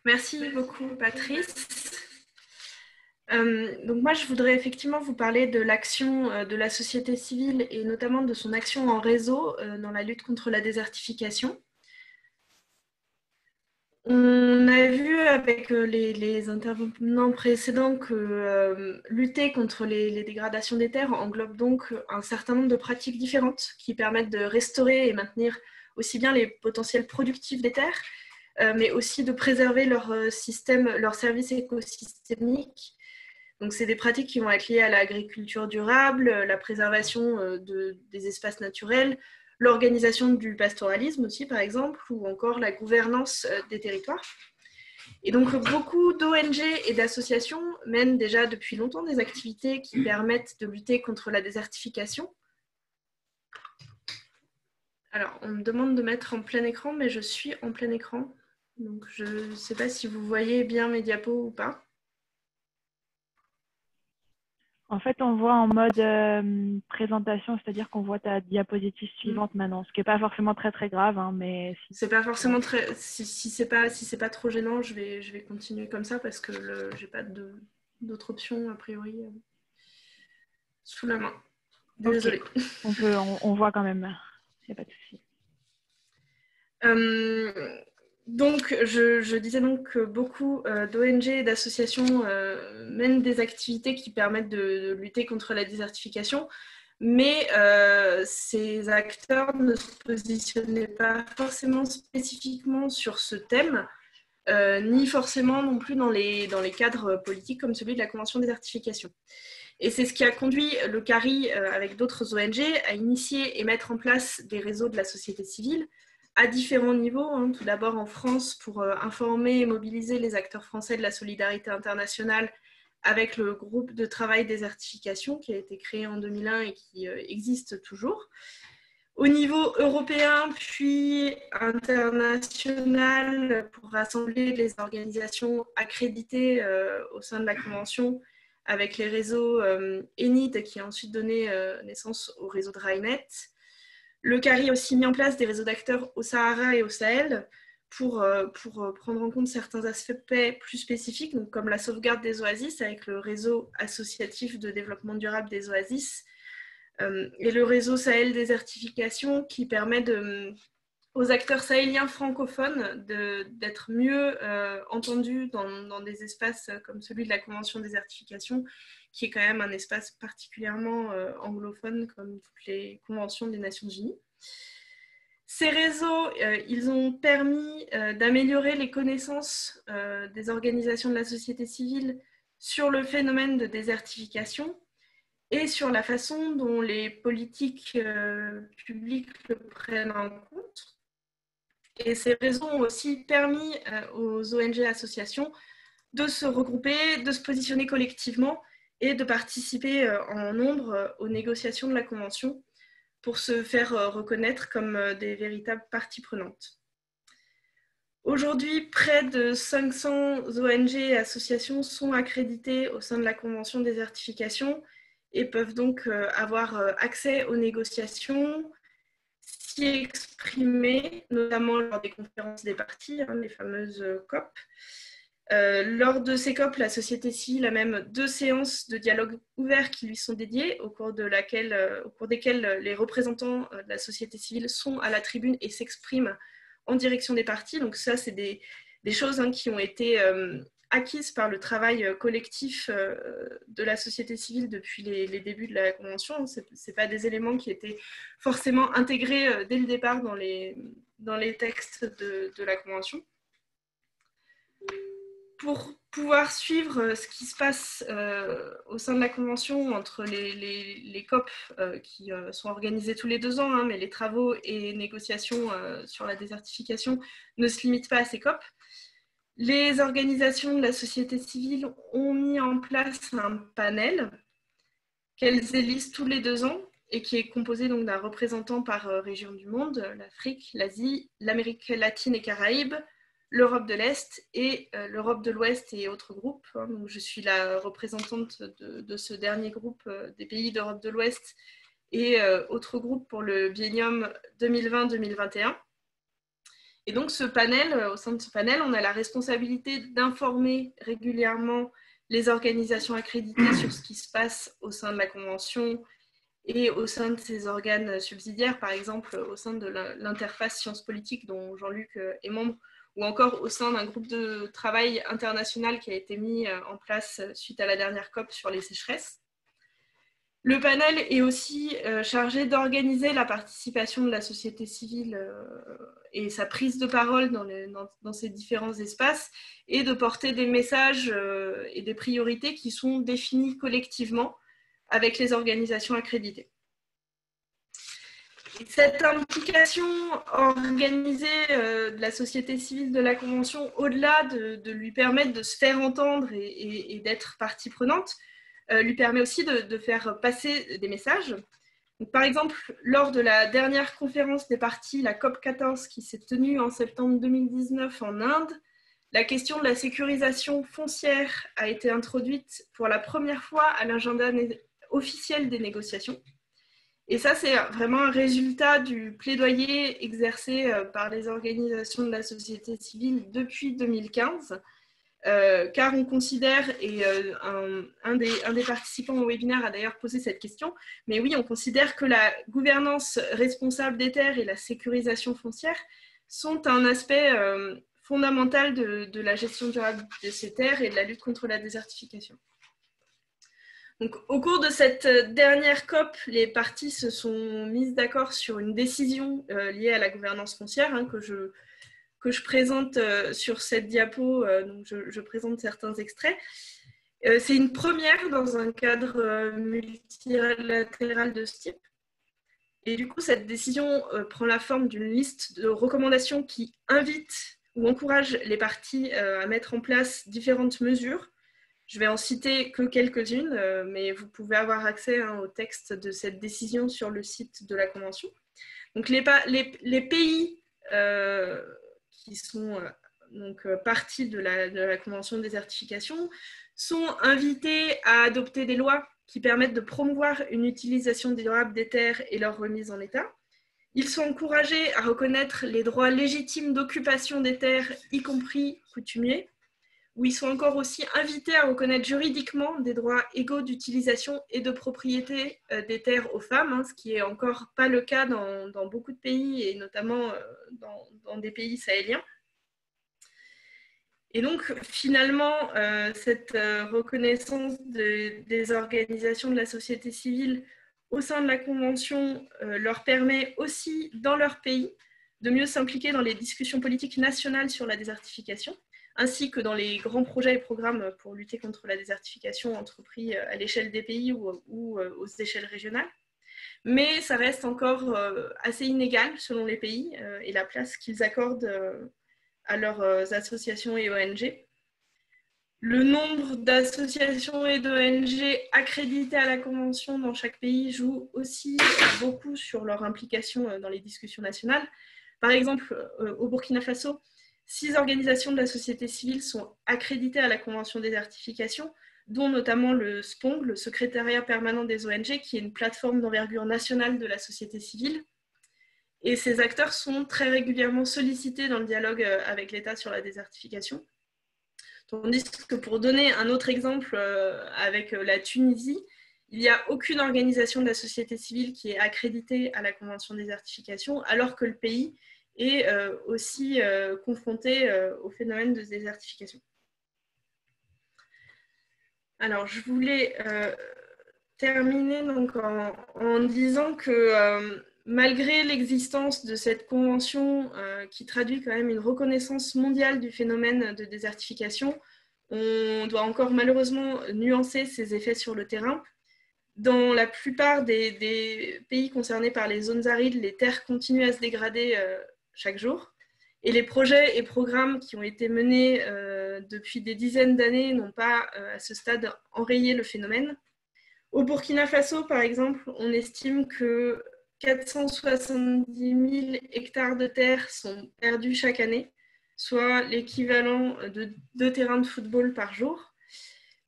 Merci beaucoup, Patrice. Donc moi, je voudrais effectivement vous parler de l'action de la société civile et notamment de son action en réseau dans la lutte contre la désertification. On a vu avec les intervenants précédents que lutter contre les dégradations des terres englobe donc un certain nombre de pratiques différentes qui permettent de restaurer et maintenir aussi bien les potentiels productifs des terres, mais aussi de préserver leur services écosystémiques. Donc, c'est des pratiques qui vont être liées à l'agriculture durable, la préservation des espaces naturels, l'organisation du pastoralisme aussi, par exemple, ou encore la gouvernance des territoires. Et donc, beaucoup d'ONG et d'associations mènent déjà depuis longtemps des activités qui permettent de lutter contre la désertification. Alors, on me demande de mettre en plein écran, mais je suis en plein écran. Donc, je ne sais pas si vous voyez bien mes diapos ou pas. En fait, on voit en mode présentation, c'est-à-dire qu'on voit ta diapositive suivante maintenant, ce qui n'est pas forcément très très grave, hein, mais c'est pas forcément très. Si c'est pas trop gênant, je vais continuer comme ça parce que j'ai pas d'autres options a priori sous la main. Désolée. Okay. On voit quand même. Il n'y a pas de souci. Donc, je disais donc que beaucoup d'ONG et d'associations mènent des activités qui permettent de lutter contre la désertification, mais ces acteurs ne se positionnaient pas forcément spécifiquement sur ce thème, ni forcément non plus dans les cadres politiques comme celui de la Convention désertification. Et c'est ce qui a conduit le CARI, avec d'autres ONG, à initier et mettre en place des réseaux de la société civile à différents niveaux. Hein. Tout d'abord en France pour informer et mobiliser les acteurs français de la solidarité internationale avec le groupe de travail désertification qui a été créé en 2001 et qui existe toujours. Au niveau européen puis international pour rassembler les organisations accréditées au sein de la Convention avec les réseaux ENID qui a ensuite donné naissance au réseau DryNet. Le CARI a aussi mis en place des réseaux d'acteurs au Sahara et au Sahel pour prendre en compte certains aspects plus spécifiques, donc comme la sauvegarde des oasis avec le réseau associatif de développement durable des oasis et le réseau Sahel désertification qui permet aux acteurs sahéliens francophones d'être mieux entendus dans des espaces comme celui de la Convention désertification, qui est quand même un espace particulièrement anglophone, comme toutes les conventions des Nations Unies. Ces réseaux, ils ont permis d'améliorer les connaissances des organisations de la société civile sur le phénomène de désertification et sur la façon dont les politiques publiques le prennent en compte. Et ces réseaux ont aussi permis aux ONG et associations de se regrouper, de se positionner collectivement et de participer en nombre aux négociations de la Convention pour se faire reconnaître comme des véritables parties prenantes. Aujourd'hui, près de 500 ONG et associations sont accréditées au sein de la Convention désertification et peuvent donc avoir accès aux négociations, s'y exprimer, notamment lors des conférences des parties, les fameuses COP. Lors de ces COP, la société civile a même 2 séances de dialogue ouvert qui lui sont dédiées, au cours desquelles les représentants de la société civile sont à la tribune et s'expriment en direction des parties. Donc ça, c'est des choses qui ont été acquises par le travail collectif de la société civile depuis les débuts de la Convention. Ce n'est pas des éléments qui étaient forcément intégrés dès le départ dans les textes de la Convention. pour pouvoir suivre ce qui se passe au sein de la Convention entre les COP qui sont organisés tous les 2 ans, hein, mais les travaux et négociations sur la désertification ne se limitent pas à ces COP. Les organisations de la société civile ont mis en place un panel qu'elles élisent tous les 2 ans et qui est composé donc d'un représentant par région du monde, l'Afrique, l'Asie, l'Amérique latine et Caraïbes, l'Europe de l'Est et l'Europe de l'Ouest et autres groupes. Donc, je suis la représentante de ce dernier groupe des pays d'Europe de l'Ouest et autres groupes pour le biennium 2020-2021. Et donc, ce panel, au sein de ce panel, on a la responsabilité d'informer régulièrement les organisations accréditées sur ce qui se passe au sein de la Convention et au sein de ses organes subsidiaires, par exemple au sein de l'interface sciences politiques dont Jean-Luc est membre, ou encore au sein d'un groupe de travail international qui a été mis en place suite à la dernière COP sur les sécheresses. Le panel est aussi chargé d'organiser la participation de la société civile et sa prise de parole dans ces différents espaces et de porter des messages et des priorités qui sont définis collectivement avec les organisations accréditées. Et cette implication organisée de la société civile de la Convention, au-delà de lui permettre de se faire entendre et d'être partie prenante, lui permet aussi de faire passer des messages. Donc, par exemple, lors de la dernière conférence des parties, la COP14, qui s'est tenue en septembre 2019 en Inde, la question de la sécurisation foncière a été introduite pour la première fois à l'agenda officiel des négociations. Et ça, c'est vraiment un résultat du plaidoyer exercé par les organisations de la société civile depuis 2015, car on considère, et un des participants au webinaire a d'ailleurs posé cette question, mais oui, on considère que la gouvernance responsable des terres et la sécurisation foncière sont un aspect fondamental de la gestion durable de ces terres et de la lutte contre la désertification. Donc, au cours de cette dernière COP, les parties se sont mises d'accord sur une décision liée à la gouvernance foncière que je présente sur cette diapo. Donc je présente certains extraits. C'est une première dans un cadre multilatéral de ce type. Et du coup, cette décision prend la forme d'une liste de recommandations qui invite ou encourage les parties à mettre en place différentes mesures. Je vais en citer que quelques-unes, mais vous pouvez avoir accès au texte de cette décision sur le site de la Convention. Donc les pays qui sont parties de la Convention de désertification sont invités à adopter des lois qui permettent de promouvoir une utilisation durable des terres et leur remise en état. Ils sont encouragés à reconnaître les droits légitimes d'occupation des terres, y compris coutumiers, où ils sont encore aussi invités à reconnaître juridiquement des droits égaux d'utilisation et de propriété des terres aux femmes, ce qui n'est encore pas le cas dans beaucoup de pays, et notamment dans des pays sahéliens. Et donc, finalement, cette reconnaissance des organisations de la société civile au sein de la Convention leur permet aussi, dans leur pays, de mieux s'impliquer dans les discussions politiques nationales sur la désertification, ainsi que dans les grands projets et programmes pour lutter contre la désertification entrepris à l'échelle des pays ou aux échelles régionales. Mais ça reste encore assez inégal selon les pays et la place qu'ils accordent à leurs associations et ONG. Le nombre d'associations et d'ONG accréditées à la Convention dans chaque pays joue aussi beaucoup sur leur implication dans les discussions nationales. Par exemple, au Burkina Faso, 6 organisations de la société civile sont accréditées à la Convention désertification, dont notamment le SPONG, le Secrétariat permanent des ONG, qui est une plateforme d'envergure nationale de la société civile. Et ces acteurs sont très régulièrement sollicités dans le dialogue avec l'État sur la désertification. Tandis que pour donner un autre exemple avec la Tunisie, il n'y a aucune organisation de la société civile qui est accréditée à la Convention désertification, alors que le pays est aussi confronté au phénomène de désertification. Alors, je voulais terminer donc en disant que malgré l'existence de cette convention qui traduit quand même une reconnaissance mondiale du phénomène de désertification, On doit encore malheureusement nuancer ces effets sur le terrain. Dans la plupart des pays concernés par les zones arides, les terres continuent à se dégrader chaque jour. Et les projets et programmes qui ont été menés depuis des dizaines d'années n'ont pas, à ce stade, enrayé le phénomène. Au Burkina Faso, par exemple, on estime que 470 000 hectares de terre sont perdus chaque année, soit l'équivalent de 2 terrains de football par jour.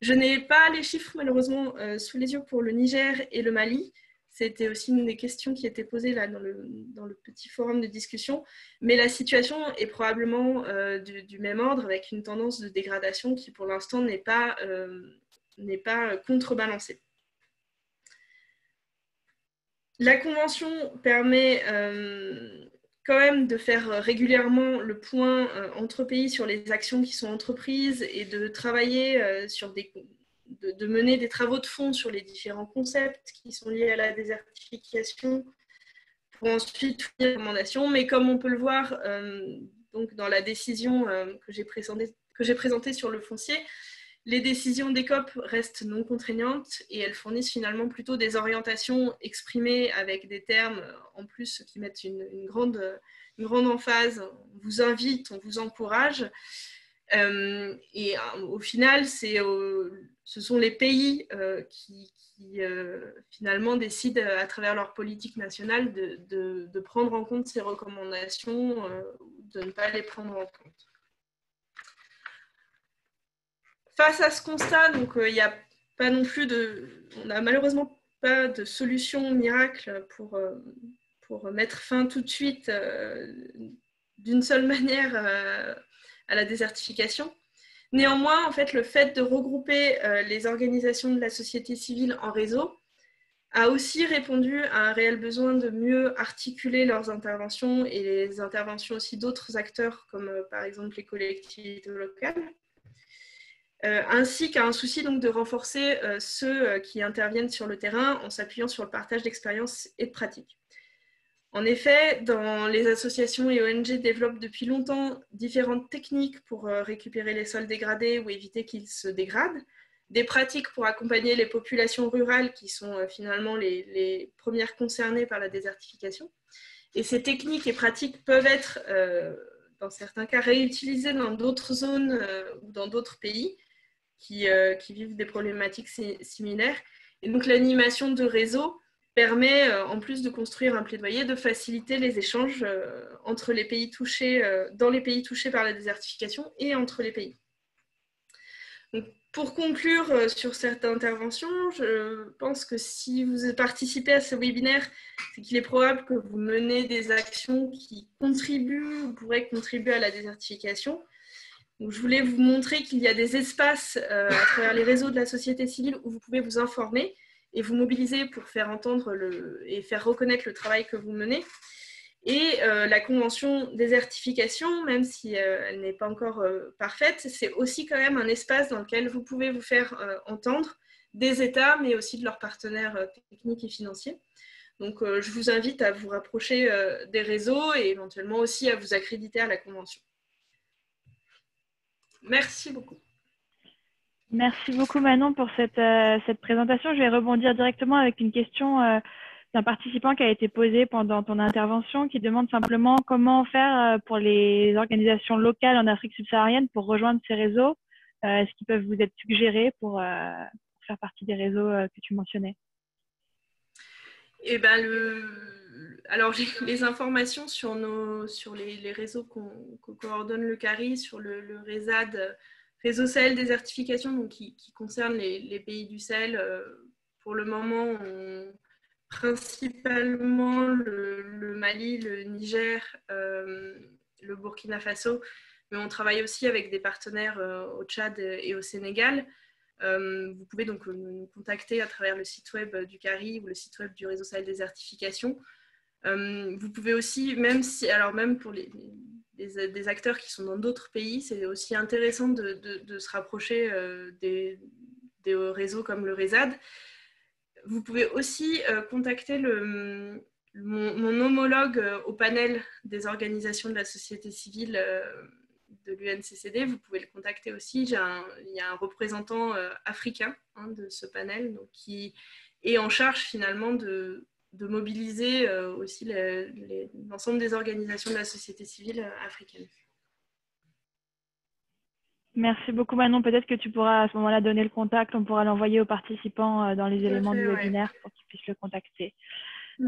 Je n'ai pas les chiffres, malheureusement, sous les yeux pour le Niger et le Mali. C'était aussi une des questions qui étaient posées là, dans le petit forum de discussion. Mais la situation est probablement du même ordre, avec une tendance de dégradation qui, pour l'instant, n'est pas contrebalancée. La Convention permet quand même de faire régulièrement le point entre pays sur les actions qui sont entreprises et de travailler de mener des travaux de fond sur les différents concepts qui sont liés à la désertification pour ensuite faire des recommandations. Mais comme on peut le voir donc dans la décision que j'ai présentée sur le foncier, les décisions des COP restent non contraignantes et elles fournissent finalement plutôt des orientations exprimées avec des termes en plus qui mettent une grande emphase. On vous invite, on vous encourage. Et au final, ce sont les pays qui finalement décident à travers leur politique nationale de prendre en compte ces recommandations ou de ne pas les prendre en compte. Face à ce constat, donc il n'y a pas non plus on n'a malheureusement pas de solution miracle pour mettre fin tout de suite d'une seule manière à la désertification. Néanmoins, en fait, le fait de regrouper les organisations de la société civile en réseau a aussi répondu à un réel besoin de mieux articuler leurs interventions et les interventions aussi d'autres acteurs comme par exemple les collectivités locales. Ainsi qu'à un souci donc, de renforcer ceux qui interviennent sur le terrain en s'appuyant sur le partage d'expériences et de pratiques. En effet, les associations et ONG développent depuis longtemps différentes techniques pour récupérer les sols dégradés ou éviter qu'ils se dégradent, des pratiques pour accompagner les populations rurales qui sont finalement les premières concernées par la désertification. Et ces techniques et pratiques peuvent être, dans certains cas, réutilisées dans d'autres zones ou dans d'autres pays qui vivent des problématiques similaires. Et donc l'animation de réseau permet, en plus de construire un plaidoyer, de faciliter les échanges entre les pays touchés, dans les pays touchés par la désertification et entre les pays. Donc, pour conclure sur cette intervention, je pense que si vous participez à ce webinaire, c'est qu'il est probable que vous menez des actions qui contribuent ou pourraient contribuer à la désertification. Donc, je voulais vous montrer qu'il y a des espaces à travers les réseaux de la société civile où vous pouvez vous informer et vous mobiliser pour faire entendre et faire reconnaître le travail que vous menez. Et la convention désertification, même si elle n'est pas encore parfaite, c'est aussi quand même un espace dans lequel vous pouvez vous faire entendre des États, mais aussi de leurs partenaires techniques et financiers. Donc, je vous invite à vous rapprocher des réseaux et éventuellement aussi à vous accréditer à la convention. Merci beaucoup. Merci beaucoup Manon pour cette présentation. Je vais rebondir directement avec une question d'un participant qui a été posée pendant ton intervention, qui demande simplement comment faire pour les organisations locales en Afrique subsaharienne pour rejoindre ces réseaux. Est-ce qu'ils peuvent vous être suggérés pour faire partie des réseaux que tu mentionnais? Eh ben, alors, les informations sur les réseaux qu'on coordonne le CARI, sur le RESAD, Réseau Sahel Désertification, donc qui concerne les pays du Sahel, pour le moment, principalement le Mali, le Niger, le Burkina Faso, mais on travaille aussi avec des partenaires au Tchad et au Sénégal. Vous pouvez donc nous contacter à travers le site web du CARI ou le site web du Réseau Sahel Désertification. Vous pouvez aussi, même pour des acteurs qui sont dans d'autres pays, c'est aussi intéressant de se rapprocher des réseaux comme le RESAD. Vous pouvez aussi contacter mon homologue au panel des organisations de la société civile de l'UNCCD, vous pouvez le contacter aussi. Il y a un représentant africain de ce panel donc, qui est en charge finalement de mobiliser aussi l'ensemble des organisations de la société civile africaine. Merci beaucoup Manon. Peut-être que tu pourras à ce moment-là donner le contact. On pourra l'envoyer aux participants dans les éléments du webinaire pour qu'ils puissent le contacter.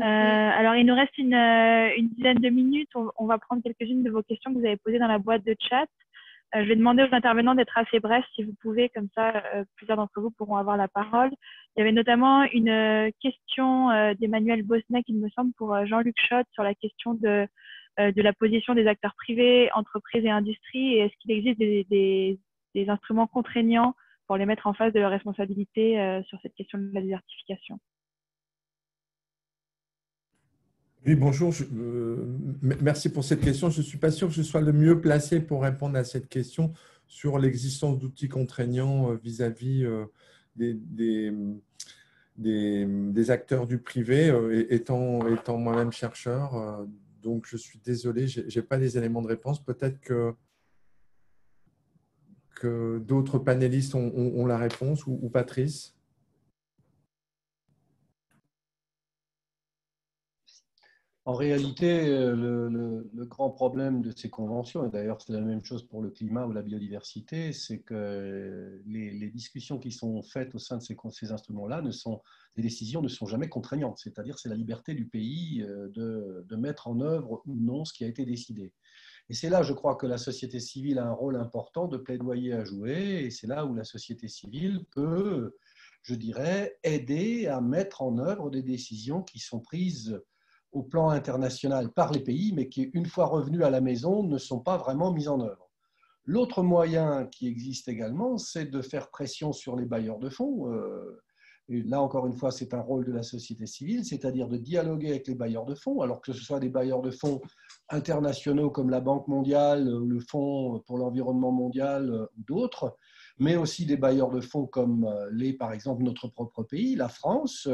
Alors, il nous reste une dizaine de minutes. On va prendre quelques-unes de vos questions que vous avez posées dans la boîte de chat. Je vais demander aux intervenants d'être assez brefs si vous pouvez, comme ça plusieurs d'entre vous pourront avoir la parole. Il y avait notamment une question d'Emmanuel Bosnec, il me semble, pour Jean-Luc Schott sur la question de la position des acteurs privés, entreprises et industries, et est-ce qu'il existe des instruments contraignants pour les mettre en face de leurs responsabilités sur cette question de la désertification. Oui, bonjour. Merci pour cette question. Je ne suis pas sûr que je sois le mieux placé pour répondre à cette question sur l'existence d'outils contraignants vis-à-vis des acteurs du privé, étant moi-même chercheur. Donc, je suis désolé, je n'ai pas les éléments de réponse. Peut-être que d'autres panélistes ont la réponse, ou Patrice. En réalité, le grand problème de ces conventions, et d'ailleurs c'est la même chose pour le climat ou la biodiversité, c'est que les discussions qui sont faites au sein de ces instruments-là, les décisions ne sont jamais contraignantes, c'est-à-dire c'est la liberté du pays de mettre en œuvre ou non ce qui a été décidé. Et c'est là, je crois, que la société civile a un rôle important de plaidoyer à jouer, et c'est là où la société civile peut, je dirais, aider à mettre en œuvre des décisions qui sont prises au plan international par les pays, mais qui, une fois revenus à la maison, ne sont pas vraiment mises en œuvre. L'autre moyen qui existe également, c'est de faire pression sur les bailleurs de fonds. Et là, encore une fois, c'est un rôle de la société civile, c'est-à-dire de dialoguer avec les bailleurs de fonds, alors que ce soit des bailleurs de fonds internationaux comme la Banque mondiale, le Fonds pour l'environnement mondial ou d'autres, mais aussi des bailleurs de fonds comme par exemple, notre propre pays, la France,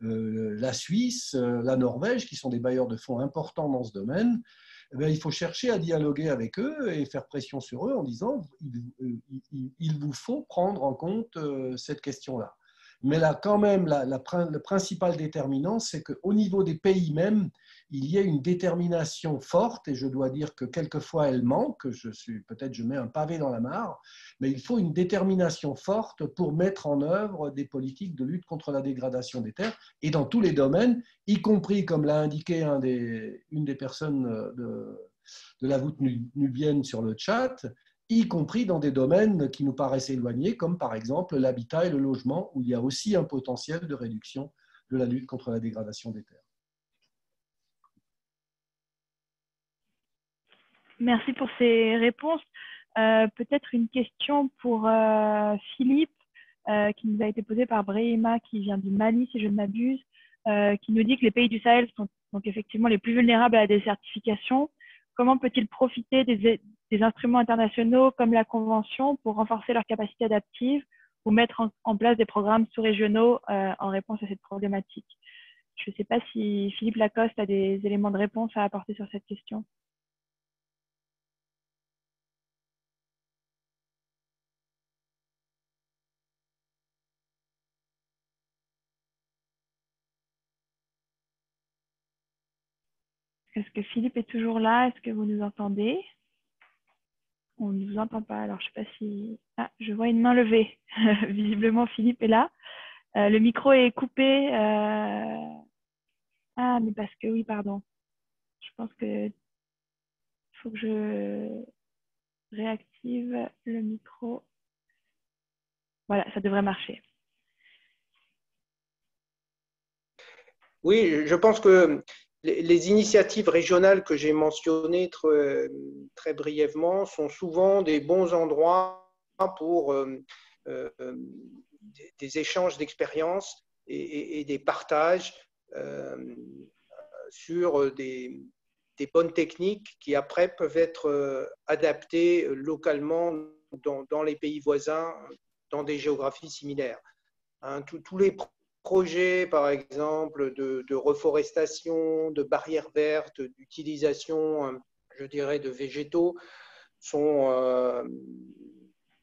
la Suisse, la Norvège, qui sont des bailleurs de fonds importants dans ce domaine. Eh bien, il faut chercher à dialoguer avec eux et faire pression sur eux en disant il vous faut prendre en compte cette question-là. Mais là, quand même, le principal déterminant, c'est qu'au niveau des pays même, il y a une détermination forte, et je dois dire que quelquefois elle manque, peut-être je mets un pavé dans la mare, mais il faut une détermination forte pour mettre en œuvre des politiques de lutte contre la dégradation des terres, et dans tous les domaines, y compris, comme l'a indiqué une des personnes de la voûte nubienne sur le chat, y compris dans des domaines qui nous paraissent éloignés, comme par exemple l'habitat et le logement, où il y a aussi un potentiel de réduction de la lutte contre la dégradation des terres. Merci pour ces réponses. Peut-être une question pour Philippe, qui nous a été posée par Brehima, qui vient du Mali, si je ne m'abuse, qui nous dit que les pays du Sahel sont donc effectivement les plus vulnérables à la désertification. Comment peut-il profiter des instruments internationaux comme la Convention pour renforcer leurs capacités adaptives ou mettre en place des programmes sous-régionaux en réponse à cette problématique? Je ne sais pas si Philippe Lacoste a des éléments de réponse à apporter sur cette question. Est-ce que Philippe est toujours là? Est-ce que vous nous entendez? On ne vous entend pas. Alors, je ne sais pas si… Ah, je vois une main levée. Visiblement, Philippe est là. Le micro est coupé. Ah, mais parce que… Oui, pardon. Je pense qu'il faut que je réactive le micro. Voilà, ça devrait marcher. Oui, je pense que les initiatives régionales que j'ai mentionnées très brièvement sont souvent des bons endroits pour des échanges d'expériences et des partages sur des bonnes techniques qui après peuvent être adaptées localement dans les pays voisins, dans des géographies similaires. Tous les projets, par exemple, de reforestation, de barrières vertes, d'utilisation, je dirais, de végétaux, sont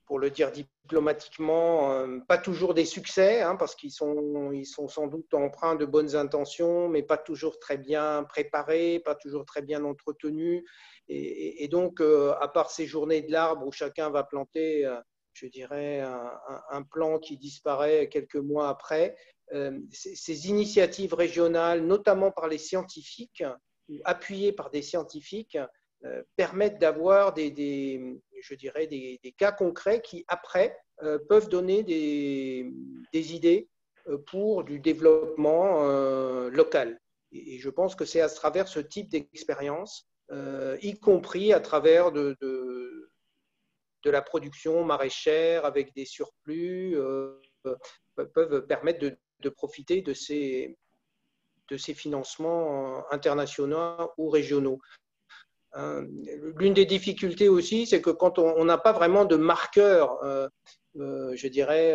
pour le dire diplomatiquement, pas toujours des succès, hein, parce qu'ils sont sans doute empreints de bonnes intentions, mais pas toujours très bien préparés, pas toujours très bien entretenus. Et donc, à part ces journées de l'arbre où chacun va planter, je dirais, un plan qui disparaît quelques mois après, ces initiatives régionales, notamment par les scientifiques, ou appuyées par des scientifiques, permettent d'avoir je dirais des cas concrets qui, après, peuvent donner des idées pour du développement local. Et je pense que c'est à travers ce type d'expérience, y compris à travers de la production maraîchère avec des surplus, peuvent permettre de profiter de ces financements internationaux ou régionaux. L'une des difficultés aussi, c'est que quand on n'a pas vraiment de marqueur, je dirais,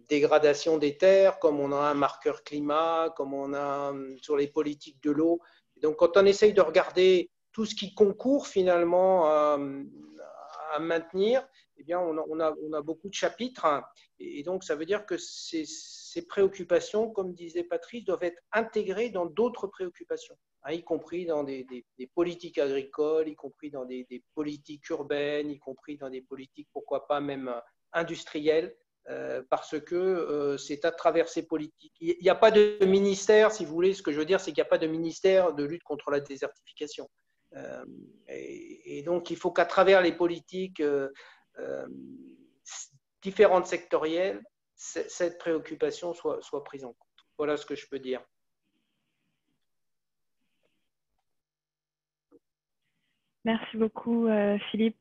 dégradation des terres, comme on a un marqueur climat, comme on a sur les politiques de l'eau. Donc, quand on essaye de regarder tout ce qui concourt finalement à maintenir, eh bien, on a beaucoup de chapitres. Hein, et donc, ça veut dire que ces préoccupations, comme disait Patrice, doivent être intégrées dans d'autres préoccupations, hein, y compris dans des politiques agricoles, y compris dans des politiques urbaines, y compris dans des politiques, pourquoi pas même industrielles, parce que c'est à travers ces politiques. Il n'y a pas de ministère, si vous voulez, ce que je veux dire, c'est qu'il n'y a pas de ministère de lutte contre la désertification. Et donc, il faut qu'à travers les politiques différentes sectorielles, cette préoccupation soit prise en compte. Voilà ce que je peux dire. Merci beaucoup, Philippe.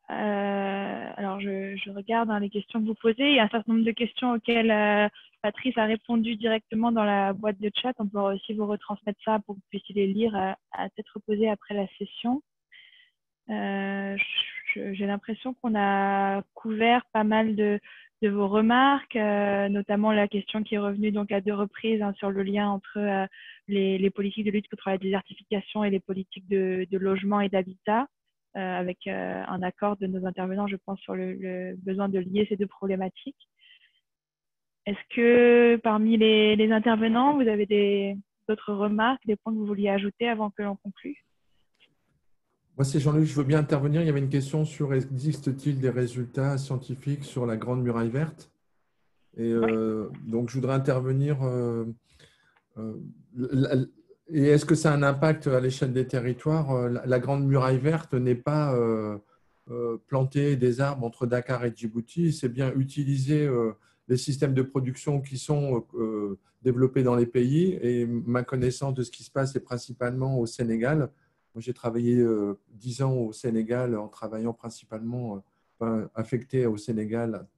Alors, je regarde les questions que vous posez. Il y a un certain nombre de questions auxquelles Patrice a répondu directement dans la boîte de chat. On pourra aussi vous retransmettre ça pour que vous puissiez les lire à tête reposée après la session. J'ai l'impression qu'on a couvert pas mal de vos remarques, notamment la question qui est revenue donc à 2 reprises, hein, sur le lien entre les politiques de lutte contre la désertification et les politiques de logement et d'habitat, avec un accord de nos intervenants, je pense, sur le besoin de lier ces 2 problématiques. Est-ce que parmi les intervenants, vous avez d'autres remarques, des points que vous vouliez ajouter avant que l'on conclue? Moi, c'est Jean-Luc, je veux bien intervenir. Il y avait une question sur existe-t-il des résultats scientifiques sur la Grande Muraille Verte? Et donc, je voudrais intervenir. Et est-ce que ça a un impact à l'échelle des territoires? La Grande Muraille Verte n'est pas planter des arbres entre Dakar et Djibouti, c'est bien utiliser les systèmes de production qui sont développés dans les pays. Et ma connaissance de ce qui se passe est principalement au Sénégal. J'ai travaillé 10 ans au Sénégal en travaillant principalement, affecté au Sénégal,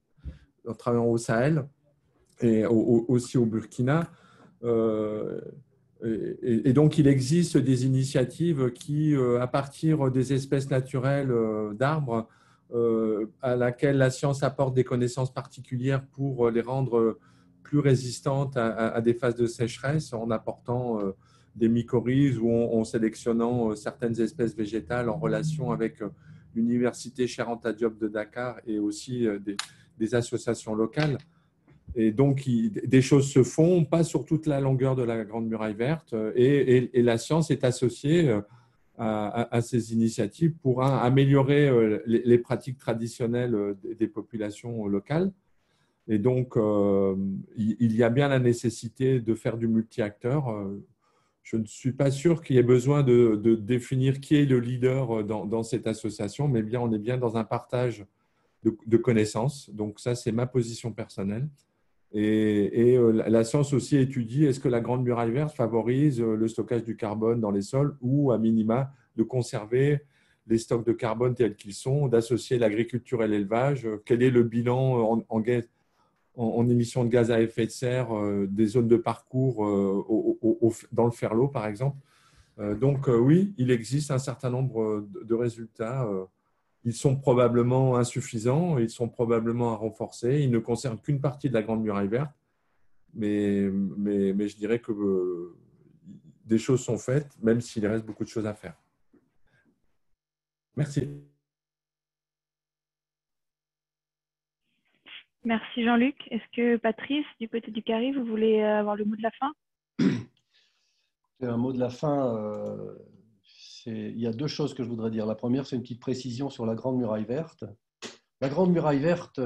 en travaillant au Sahel et aussi au Burkina. Et donc, il existe des initiatives qui, à partir des espèces naturelles d'arbres, à laquelle la science apporte des connaissances particulières pour les rendre plus résistantes à des phases de sécheresse, en apportant des mycorhizes ou en sélectionnant certaines espèces végétales en relation avec l'Université Cheikh Anta Diop de Dakar et aussi des associations locales. Et donc, des choses se font, pas sur toute la longueur de la Grande Muraille Verte, et la science est associée à ces initiatives pour améliorer les pratiques traditionnelles des populations locales. Et donc, il y a bien la nécessité de faire du multi-acteur. Je ne suis pas sûr qu'il y ait besoin de définir qui est le leader dans cette association, mais bien, on est bien dans un partage de connaissances. Donc, ça, c'est ma position personnelle. Et la science aussi étudie est-ce que la Grande Muraille Verte favorise le stockage du carbone dans les sols ou, à minima, de conserver les stocks de carbone tels qu'ils sont, d'associer l'agriculture et l'élevage. Quel est le bilan en émissions de gaz à effet de serre des zones de parcours dans le Ferlo, par exemple. Donc, oui, il existe un certain nombre de résultats. Ils sont probablement insuffisants, ils sont probablement à renforcer. Ils ne concernent qu'une partie de la Grande Muraille Verte, mais je dirais que des choses sont faites, même s'il reste beaucoup de choses à faire. Merci. Merci Jean-Luc. Est-ce que Patrice, du côté du CARI, vous voulez avoir le mot de la fin? Un mot de la fin, il y a deux choses que je voudrais dire. La première, c'est une petite précision sur la Grande Muraille Verte. La Grande Muraille Verte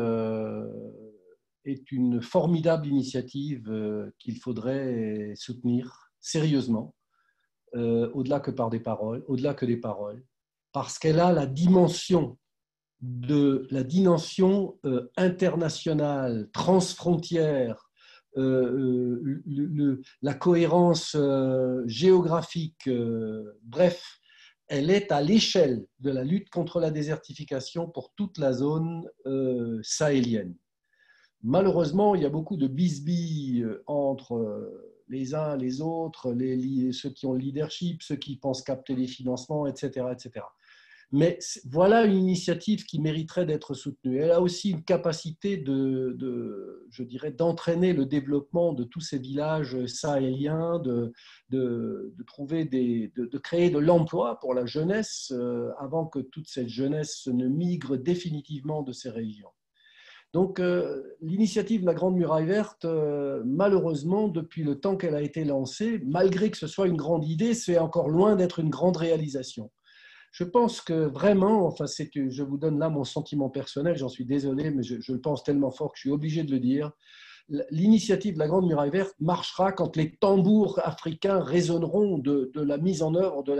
est une formidable initiative qu'il faudrait soutenir sérieusement, au-delà que par des paroles, au-delà que des paroles, parce qu'elle a la dimension internationale, transfrontière, la cohérence géographique, bref, elle est à l'échelle de la lutte contre la désertification pour toute la zone sahélienne. Malheureusement, il y a beaucoup de bisbilles entre les uns, les autres, ceux qui ont le leadership, ceux qui pensent capter les financements, etc., etc. Mais voilà une initiative qui mériterait d'être soutenue. Elle a aussi une capacité je dirais, d'entraîner le développement de tous ces villages sahéliens, de créer de l'emploi pour la jeunesse avant que toute cette jeunesse ne migre définitivement de ces régions. Donc, l'initiative de la Grande Muraille Verte, malheureusement, depuis le temps qu'elle a été lancée, malgré que ce soit une grande idée, c'est encore loin d'être une grande réalisation. Je pense que vraiment, enfin, je vous donne là mon sentiment personnel, j'en suis désolé, mais je le pense tellement fort que je suis obligé de le dire. L'initiative de la Grande Muraille Verte marchera quand les tambours africains résonneront de la mise en œuvre de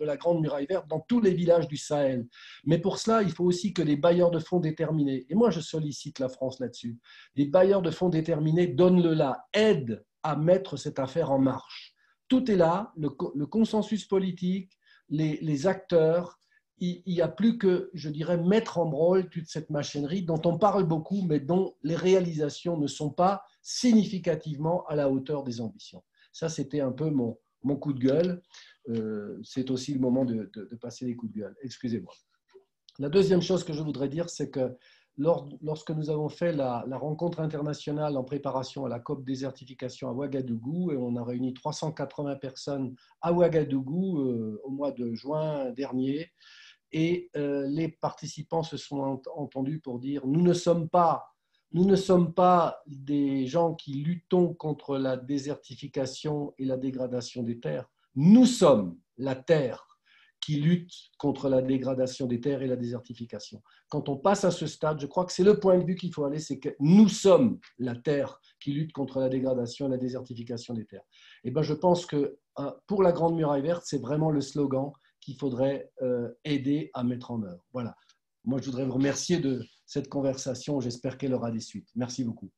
la Grande Muraille Verte dans tous les villages du Sahel. Mais pour cela, il faut aussi que les bailleurs de fonds déterminés, et moi je sollicite la France là-dessus, les bailleurs de fonds déterminés donnent-le là, aident à mettre cette affaire en marche. Tout est là, le consensus politique, les acteurs, il n'y a plus que, je dirais, mettre en branle toute cette machinerie dont on parle beaucoup, mais dont les réalisations ne sont pas significativement à la hauteur des ambitions. Ça, c'était un peu mon coup de gueule. C'est aussi le moment de passer les coups de gueule. Excusez-moi. La deuxième chose que je voudrais dire, c'est que lorsque nous avons fait la rencontre internationale en préparation à la COP désertification à Ouagadougou, et on a réuni 380 personnes à Ouagadougou au mois de juin dernier, et les participants se sont entendus pour dire nous ne sommes pas des gens qui luttons contre la désertification et la dégradation des terres, nous sommes la terre qui lutte contre la dégradation des terres et la désertification. Quand on passe à ce stade, je crois que c'est le point de vue qu'il faut aller, c'est que nous sommes la terre qui lutte contre la dégradation et la désertification des terres. Et ben, je pense que pour la Grande Muraille Verte, c'est vraiment le slogan qu'il faudrait aider à mettre en œuvre. Voilà. Moi, je voudrais vous remercier de cette conversation. J'espère qu'elle aura des suites. Merci beaucoup.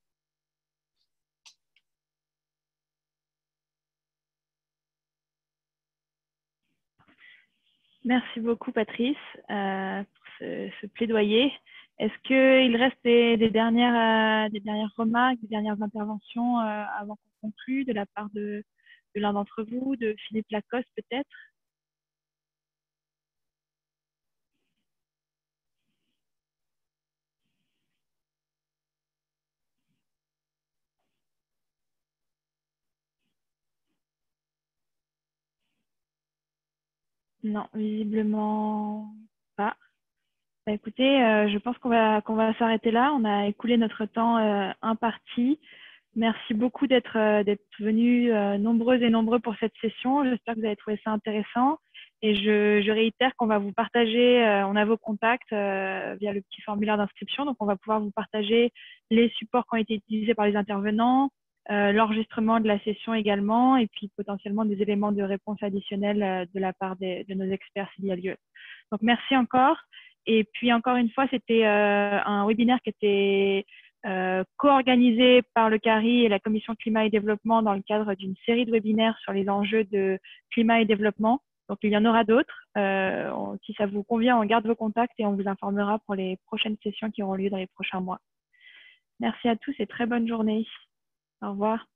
Merci beaucoup, Patrice, pour ce plaidoyer. Est-ce qu'il reste des dernières remarques, des dernières interventions avant qu'on conclue de la part de l'un d'entre vous, de Philippe Lacoste peut-être? Non, visiblement pas. Bah, écoutez, je pense qu'on va s'arrêter là. On a écoulé notre temps imparti. Merci beaucoup d'être venus nombreuses et nombreux pour cette session. J'espère que vous avez trouvé ça intéressant. Et je réitère qu'on va vous partager, on a vos contacts via le petit formulaire d'inscription. Donc, on va pouvoir vous partager les supports qui ont été utilisés par les intervenants, l'enregistrement de la session également, et puis potentiellement des éléments de réponse additionnels de la part de nos experts s'il y a lieu. Donc, merci encore. Et puis, encore une fois, c'était un webinaire qui était co-organisé par le CARI et la Commission Climat et Développement dans le cadre d'une série de webinaires sur les enjeux de climat et développement. Donc, il y en aura d'autres. Si ça vous convient, on garde vos contacts et on vous informera pour les prochaines sessions qui auront lieu dans les prochains mois. Merci à tous et très bonne journée. Au revoir.